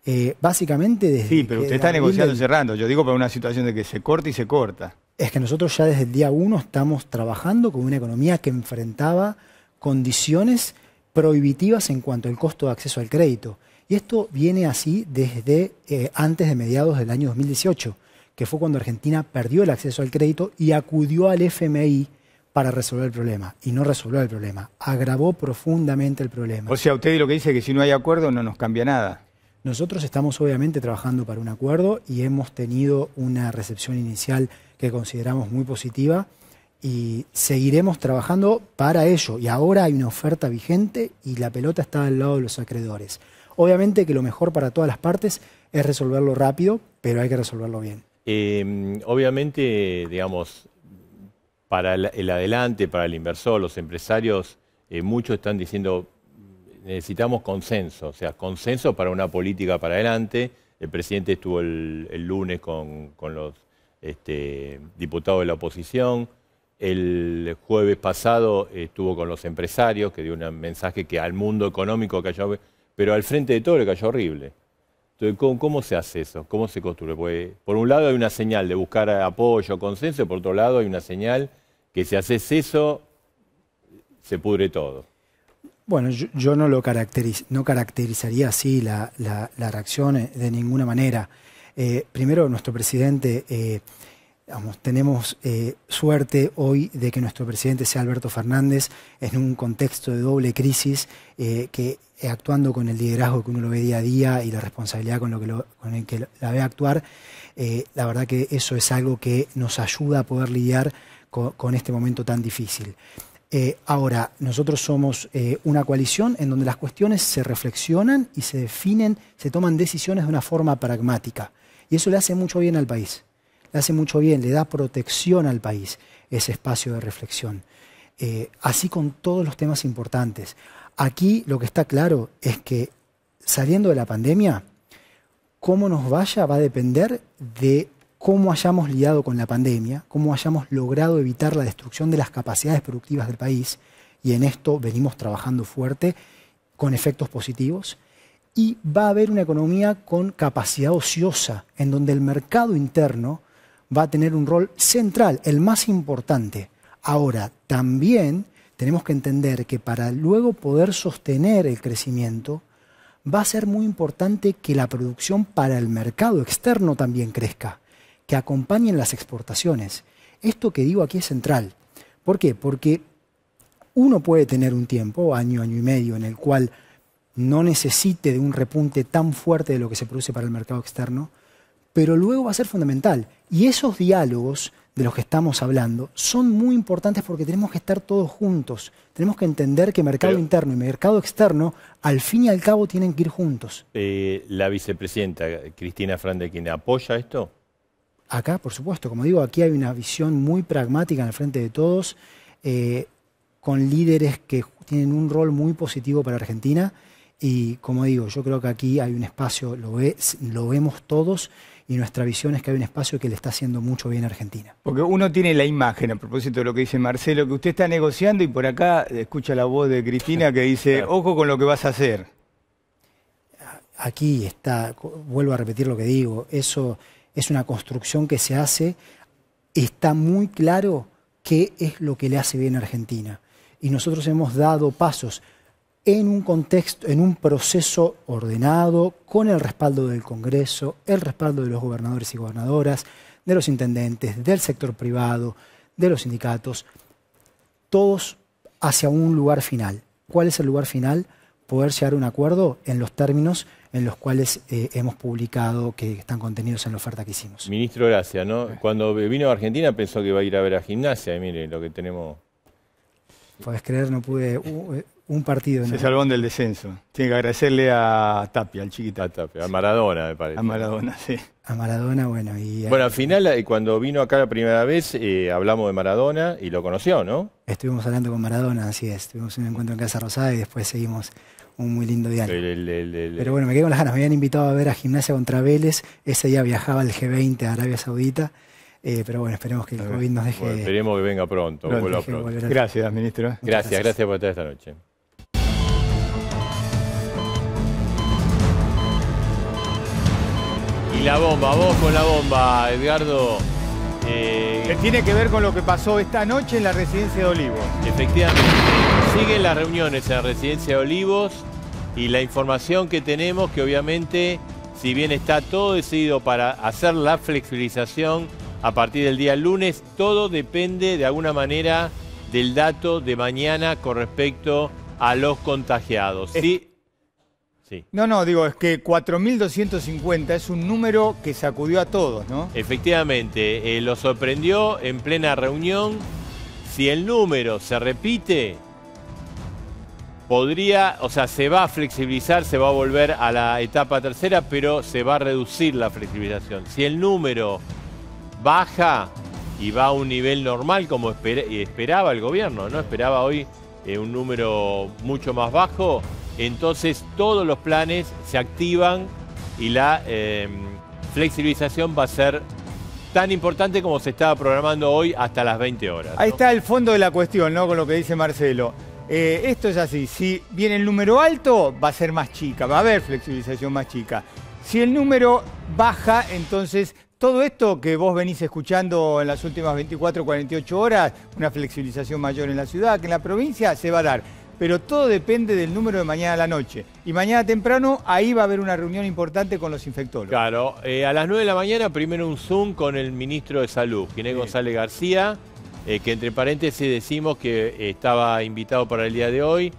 Sí. Básicamente desde... Sí, pero usted está negociando cerrando. Yo digo para una situación de que se corta y se corta. Es que nosotros ya desde el día 1 estamos trabajando con una economía que enfrentaba condiciones prohibitivas en cuanto al costo de acceso al crédito. Y esto viene así desde antes de mediados del año 2018, que fue cuando Argentina perdió el acceso al crédito y acudió al FMI para resolver el problema, y no resolvió el problema, agravó profundamente el problema. O sea, usted lo que dice es que si no hay acuerdo no nos cambia nada. Nosotros estamos obviamente trabajando para un acuerdo y hemos tenido una recepción inicial que consideramos muy positiva y seguiremos trabajando para ello. Y ahora hay una oferta vigente y la pelota está del lado de los acreedores. Obviamente que lo mejor para todas las partes es resolverlo rápido, pero hay que resolverlo bien. Obviamente, digamos, para el adelante, para el inversor, los empresarios, muchos están diciendo necesitamos consenso, o sea, consenso para una política para adelante. El presidente estuvo el lunes con los diputados de la oposición. El jueves pasado estuvo con los empresarios, que dio un mensaje que al mundo económico cayó, pero al frente de todo le cayó horrible. Entonces, ¿cómo se hace eso? ¿Cómo se construye? Porque por un lado hay una señal de buscar apoyo, consenso, y por otro lado hay una señal que si haces eso, se pudre todo. Bueno, yo no caracterizaría así la reacción de ninguna manera. Primero, nuestro presidente, tenemos suerte hoy de que nuestro presidente sea Alberto Fernández en un contexto de doble crisis, que actuando con el liderazgo que uno lo ve día a día y la responsabilidad con el que la ve actuar, la verdad que eso es algo que nos ayuda a poder lidiar con este momento tan difícil. Ahora, nosotros somos una coalición en donde las cuestiones se reflexionan y se definen, se toman decisiones de una forma pragmática. Y eso le hace mucho bien al país. Le hace mucho bien, le da protección al país ese espacio de reflexión. Así con todos los temas importantes. Aquí lo que está claro es que saliendo de la pandemia, cómo nos vaya va a depender de cómo hayamos lidiado con la pandemia, cómo hayamos logrado evitar la destrucción de las capacidades productivas del país, y en esto venimos trabajando fuerte con efectos positivos, y va a haber una economía con capacidad ociosa, en donde el mercado interno va a tener un rol central, el más importante. Ahora, también tenemos que entender que para luego poder sostener el crecimiento, va a ser muy importante que la producción para el mercado externo también crezca, que acompañen las exportaciones. Esto que digo aquí es central. ¿Por qué? Porque uno puede tener un tiempo, año y medio, en el cual no necesite de un repunte tan fuerte de lo que se produce para el mercado externo, pero luego va a ser fundamental. Y esos diálogos de los que estamos hablando son muy importantes porque tenemos que estar todos juntos. Tenemos que entender que mercado interno y mercado externo, al fin y al cabo, tienen que ir juntos. ¿La vicepresidenta Cristina Fernández de Kirchner apoya esto? Acá, por supuesto, como digo, aquí hay una visión muy pragmática en el frente de todos, con líderes que tienen un rol muy positivo para Argentina, y como digo, yo creo que aquí hay un espacio, lo vemos todos, y nuestra visión es que hay un espacio que le está haciendo mucho bien a Argentina. Porque uno tiene la imagen, a propósito de lo que dice Marcelo, que usted está negociando y por acá escucha la voz de Cristina que dice, ojo con lo que vas a hacer. Aquí está, vuelvo a repetir lo que digo, eso es una construcción que se hace, está muy claro qué es lo que le hace bien a Argentina. Y nosotros hemos dado pasos en un contexto, en un proceso ordenado, con el respaldo del Congreso, el respaldo de los gobernadores y gobernadoras, de los intendentes, del sector privado, de los sindicatos, todos hacia un lugar final. ¿Cuál es el lugar final? Poder llegar a un acuerdo en los términos en los cuales hemos publicado, que están contenidos en la oferta que hicimos. Ministro, gracias, ¿no? Cuando vino a Argentina pensó que iba a ir a ver a Gimnasia, y mire lo que tenemos. Podés creer, no pude, un partido. Se salvó del descenso. Tiene que agradecerle a Tapia, al chiquito. A Tapia, a Maradona, me parece. A Maradona, sí. A Maradona, bueno. Bueno, al final, cuando vino acá la primera vez, hablamos de Maradona y lo conoció, ¿no? Estuvimos hablando con Maradona, así es. Tuvimos un encuentro en Casa Rosada y después seguimos un muy lindo diálogo. Pero bueno, me quedé con las ganas. Me habían invitado a ver a Gimnasia contra Vélez. Ese día viajaba al G20 a Arabia Saudita. Pero bueno, esperemos que el COVID nos deje... Bueno, esperemos que venga pronto. Gracias, ministro. Gracias por estar esta noche. Y la bomba, vos con la bomba, Edgardo. Que tiene que ver con lo que pasó esta noche en la residencia de Olivos. Efectivamente, siguen las reuniones en la residencia de Olivos y la información que tenemos, que obviamente, si bien está todo decidido para hacer la flexibilización a partir del día lunes, todo depende de alguna manera del dato de mañana con respecto a los contagiados. ¿Sí? Sí. No, digo, es que 4.250 es un número que sacudió a todos, ¿no? Efectivamente, lo sorprendió en plena reunión. Si el número se repite, se va a flexibilizar, se va a volver a la etapa tercera, pero se va a reducir la flexibilización. Si el número baja y va a un nivel normal como esperaba el gobierno, ¿no? Esperaba hoy un número mucho más bajo, entonces todos los planes se activan y la flexibilización va a ser tan importante como se estaba programando hoy hasta las 20 horas. ¿No? Ahí está el fondo de la cuestión, ¿no? Con lo que dice Marcelo. Esto es así, si viene el número alto, va a ser más chica, va a haber flexibilización más chica. Si el número baja, entonces todo esto que vos venís escuchando en las últimas 24 o 48 horas, una flexibilización mayor en la ciudad que en la provincia, se va a dar. Pero todo depende del número de mañana a la noche. Y mañana temprano, ahí va a haber una reunión importante con los infectólogos. Claro, a las 9 de la mañana, primero un Zoom con el ministro de Salud, Ginés González García, que entre paréntesis decimos que estaba invitado para el día de hoy.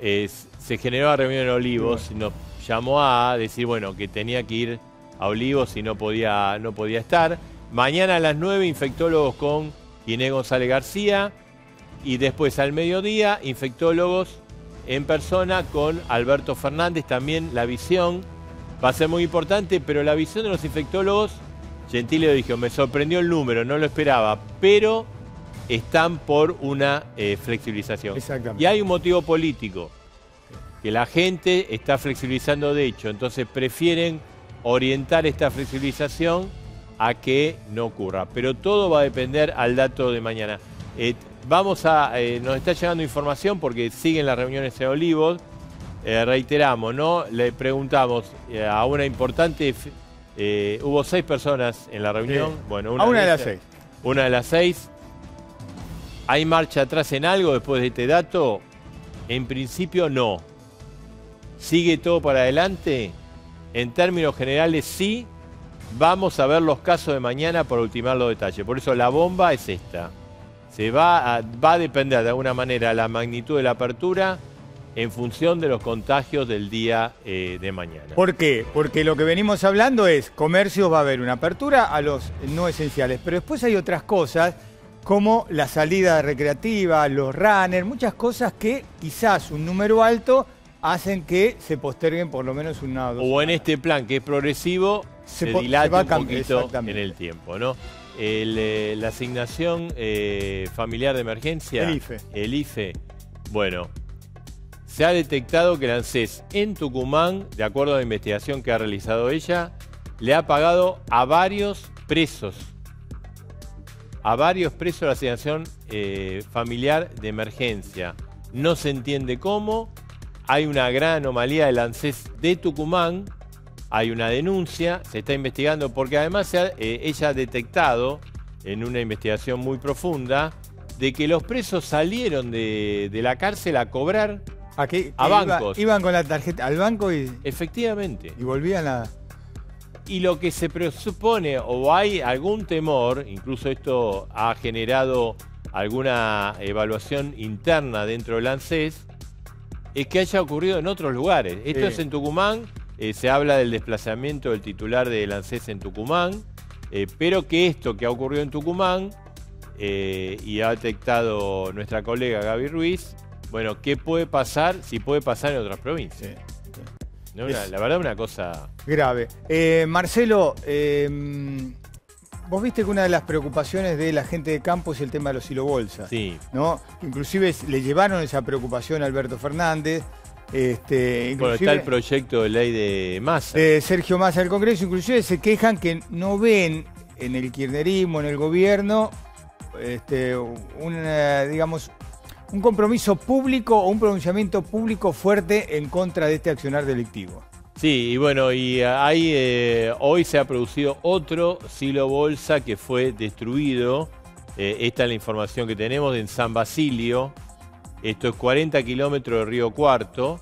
Se generó la reunión en Olivos, nos llamó a decir, bueno, que tenía que ir a Olivos y no podía estar. Mañana a las 9, infectólogos con Ginés González García. Y después al mediodía, infectólogos en persona con Alberto Fernández. También la visión va a ser muy importante, pero la visión de los infectólogos, Gentile lo dijo, me sorprendió el número, no lo esperaba, pero están por una flexibilización. Exactamente. Y hay un motivo político, que la gente está flexibilizando de hecho, entonces prefieren orientar esta flexibilización a que no ocurra. Pero todo va a depender al dato de mañana. Nos está llegando información porque siguen las reuniones en Olivos. Reiteramos, ¿no? Le preguntamos a una importante... hubo 6 personas en la reunión. Sí. Bueno, una de las 6. Una de las 6. ¿Hay marcha atrás en algo después de este dato? En principio no. ¿Sigue todo para adelante? En términos generales sí. Vamos a ver los casos de mañana para ultimar los detalles. Por eso la bomba es esta. Va a depender de alguna manera la magnitud de la apertura en función de los contagios del día de mañana. ¿Por qué? Porque lo que venimos hablando es, comercios va a haber una apertura a los no esenciales, pero después hay otras cosas como la salida recreativa, los runners, muchas cosas que quizás un número alto hacen que se posterguen por lo menos una o dos. O en este plan que es progresivo, se dilata un poquito en el tiempo, ¿no? La asignación familiar de emergencia, el IFE, bueno, se ha detectado que el ANSES en Tucumán, de acuerdo a la investigación que ha realizado ella, le ha pagado a varios presos la asignación familiar de emergencia. No se entiende cómo, hay una gran anomalía del ANSES de Tucumán. Hay una denuncia, se está investigando, porque además ella ha detectado en una investigación muy profunda de que los presos salieron de la cárcel a cobrar a bancos. Iban con la tarjeta al banco y... Efectivamente. Y volvían a... Y lo que se presupone, o hay algún temor, incluso esto ha generado alguna evaluación interna dentro del ANSES, es que haya ocurrido en otros lugares. Esto es en Tucumán. Se habla del desplazamiento del titular del ANSES en Tucumán, pero que esto que ha ocurrido en Tucumán, y ha detectado nuestra colega Gaby Ruiz, bueno, ¿qué puede pasar si puede pasar en otras provincias? No, la verdad es una cosa... grave. Marcelo, vos viste que una de las preocupaciones de la gente de campo es el tema de los silobolsas. Sí. ¿No? Inclusive le llevaron esa preocupación a Alberto Fernández. Bueno, está el proyecto de ley de Massa. Sergio Massa del Congreso, inclusive se quejan que no ven en el kirchnerismo, en el gobierno, digamos, un compromiso público o un pronunciamiento público fuerte en contra de este accionar delictivo. Sí, y bueno, hoy se ha producido otro silo bolsa que fue destruido. Esta es la información que tenemos en San Basilio. Esto es 40 kilómetros de Río Cuarto.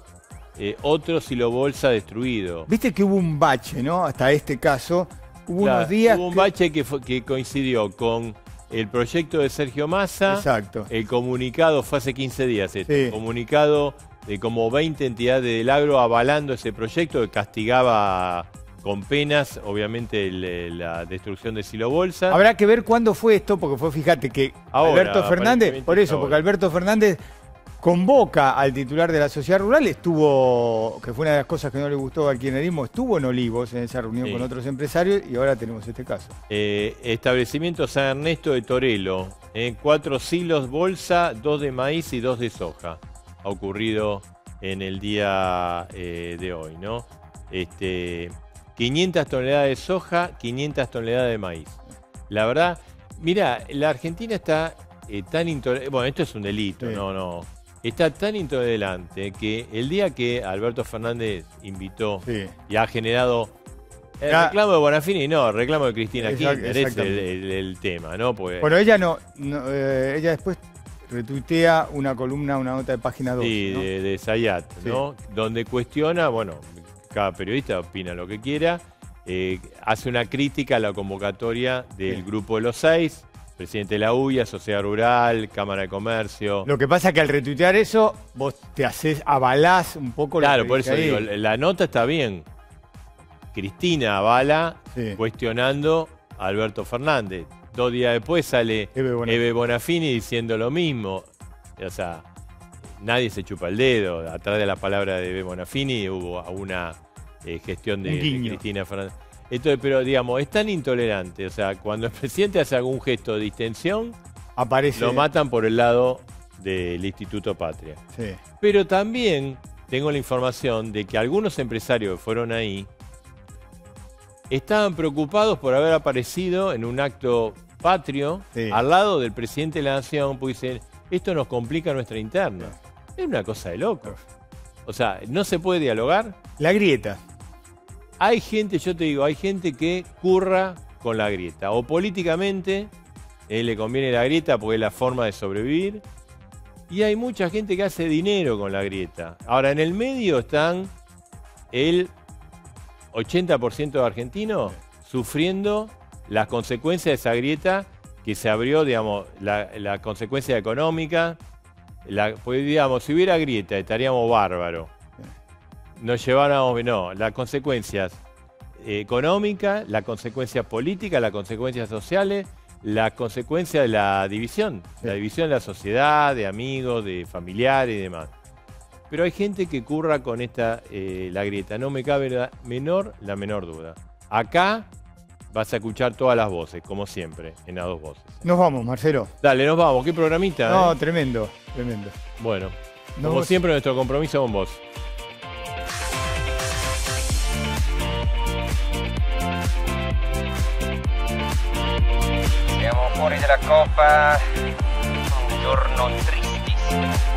Otro silo bolsa destruido. Viste que hubo un bache, ¿no? Hasta este caso. Hubo unos días. Hubo un bache que coincidió con el proyecto de Sergio Massa. Exacto. El comunicado fue hace 15 días. Sí. El comunicado de como 20 entidades del agro avalando ese proyecto que castigaba con penas, obviamente, la destrucción de silobolsas. Habrá que ver cuándo fue esto, porque fue, fíjate, que Ahora, Alberto Fernández, aparentemente por eso, ahora. porque Alberto Fernández convoca al titular de la sociedad rural, estuvo, que fue una de las cosas que no le gustó al kirchnerismo, estuvo en Olivos en esa reunión Sí. con otros empresarios y ahora tenemos este caso. Establecimiento San Ernesto de Torelo. 4 silos bolsa, 2 de maíz y 2 de soja. Ha ocurrido en el día de hoy, ¿no? 500 toneladas de soja, 500 toneladas de maíz. La verdad, mira, la Argentina está tan intolerante. Bueno, esto es un delito, Sí. no. Está tan intolerante que el día que Alberto Fernández invitó Sí. y ha generado el Ya. reclamo de Bonafini, no, el reclamo de Cristina Exact- Kirchner, ese es exactamente. el tema, ¿no? Porque, Bueno, ella ella después retuitea una columna, una nota de página 2. sí, ¿no? de Zayat, ¿no? Donde cuestiona, bueno, cada periodista opina lo que quiera, hace una crítica a la convocatoria del Sí. Grupo de los 6, presidente de la UIA, Sociedad Rural, Cámara de Comercio. Lo que pasa es que al retuitear eso, vos te avalás un poco lo Claro, que por dice eso ahí. digo, la nota está bien. Cristina avala Sí. cuestionando a Alberto Fernández. 2 días después sale Eve Bonafini diciendo lo mismo. O sea, nadie se chupa el dedo. Atrás de la palabra de Eve Bonafini hubo una gestión de Un guiño. Cristina Fernández. Entonces, pero digamos, es tan intolerante. O sea, cuando el presidente hace algún gesto de distensión, Aparece. lo matan por el lado del Instituto Patria. Sí. Pero también tengo la información de que algunos empresarios que fueron ahí estaban preocupados por haber aparecido en un acto patrio Sí. al lado del presidente de la Nación, porque dicen, esto nos complica nuestra interna. Es una cosa de loco. O sea, no se puede dialogar. La grieta. Hay gente, yo te digo, hay gente que curra con la grieta. O políticamente le conviene la grieta porque es la forma de sobrevivir. Y hay mucha gente que hace dinero con la grieta. Ahora, en el medio están el 80% de argentinos sufriendo las consecuencias de esa grieta que se abrió, digamos, la consecuencia económica. Pues, digamos, si hubiera grieta estaríamos bárbaros. Nos lleváramos, no, las consecuencias económicas, las consecuencias políticas, las consecuencias sociales, las consecuencias de la división. Sí. La división de la sociedad, de amigos, de familiares y demás. Pero hay gente que curra con la grieta, no me cabe la menor duda. Acá vas a escuchar todas las voces, como siempre, en las 2 voces. Nos vamos, Marcelo. Dale, nos vamos. ¿Qué programita? No, tremendo, tremendo. Bueno, Nos como vemos. siempre, nuestro compromiso con vos. Siamo fuori dalla Coppa, un giorno tristissimo.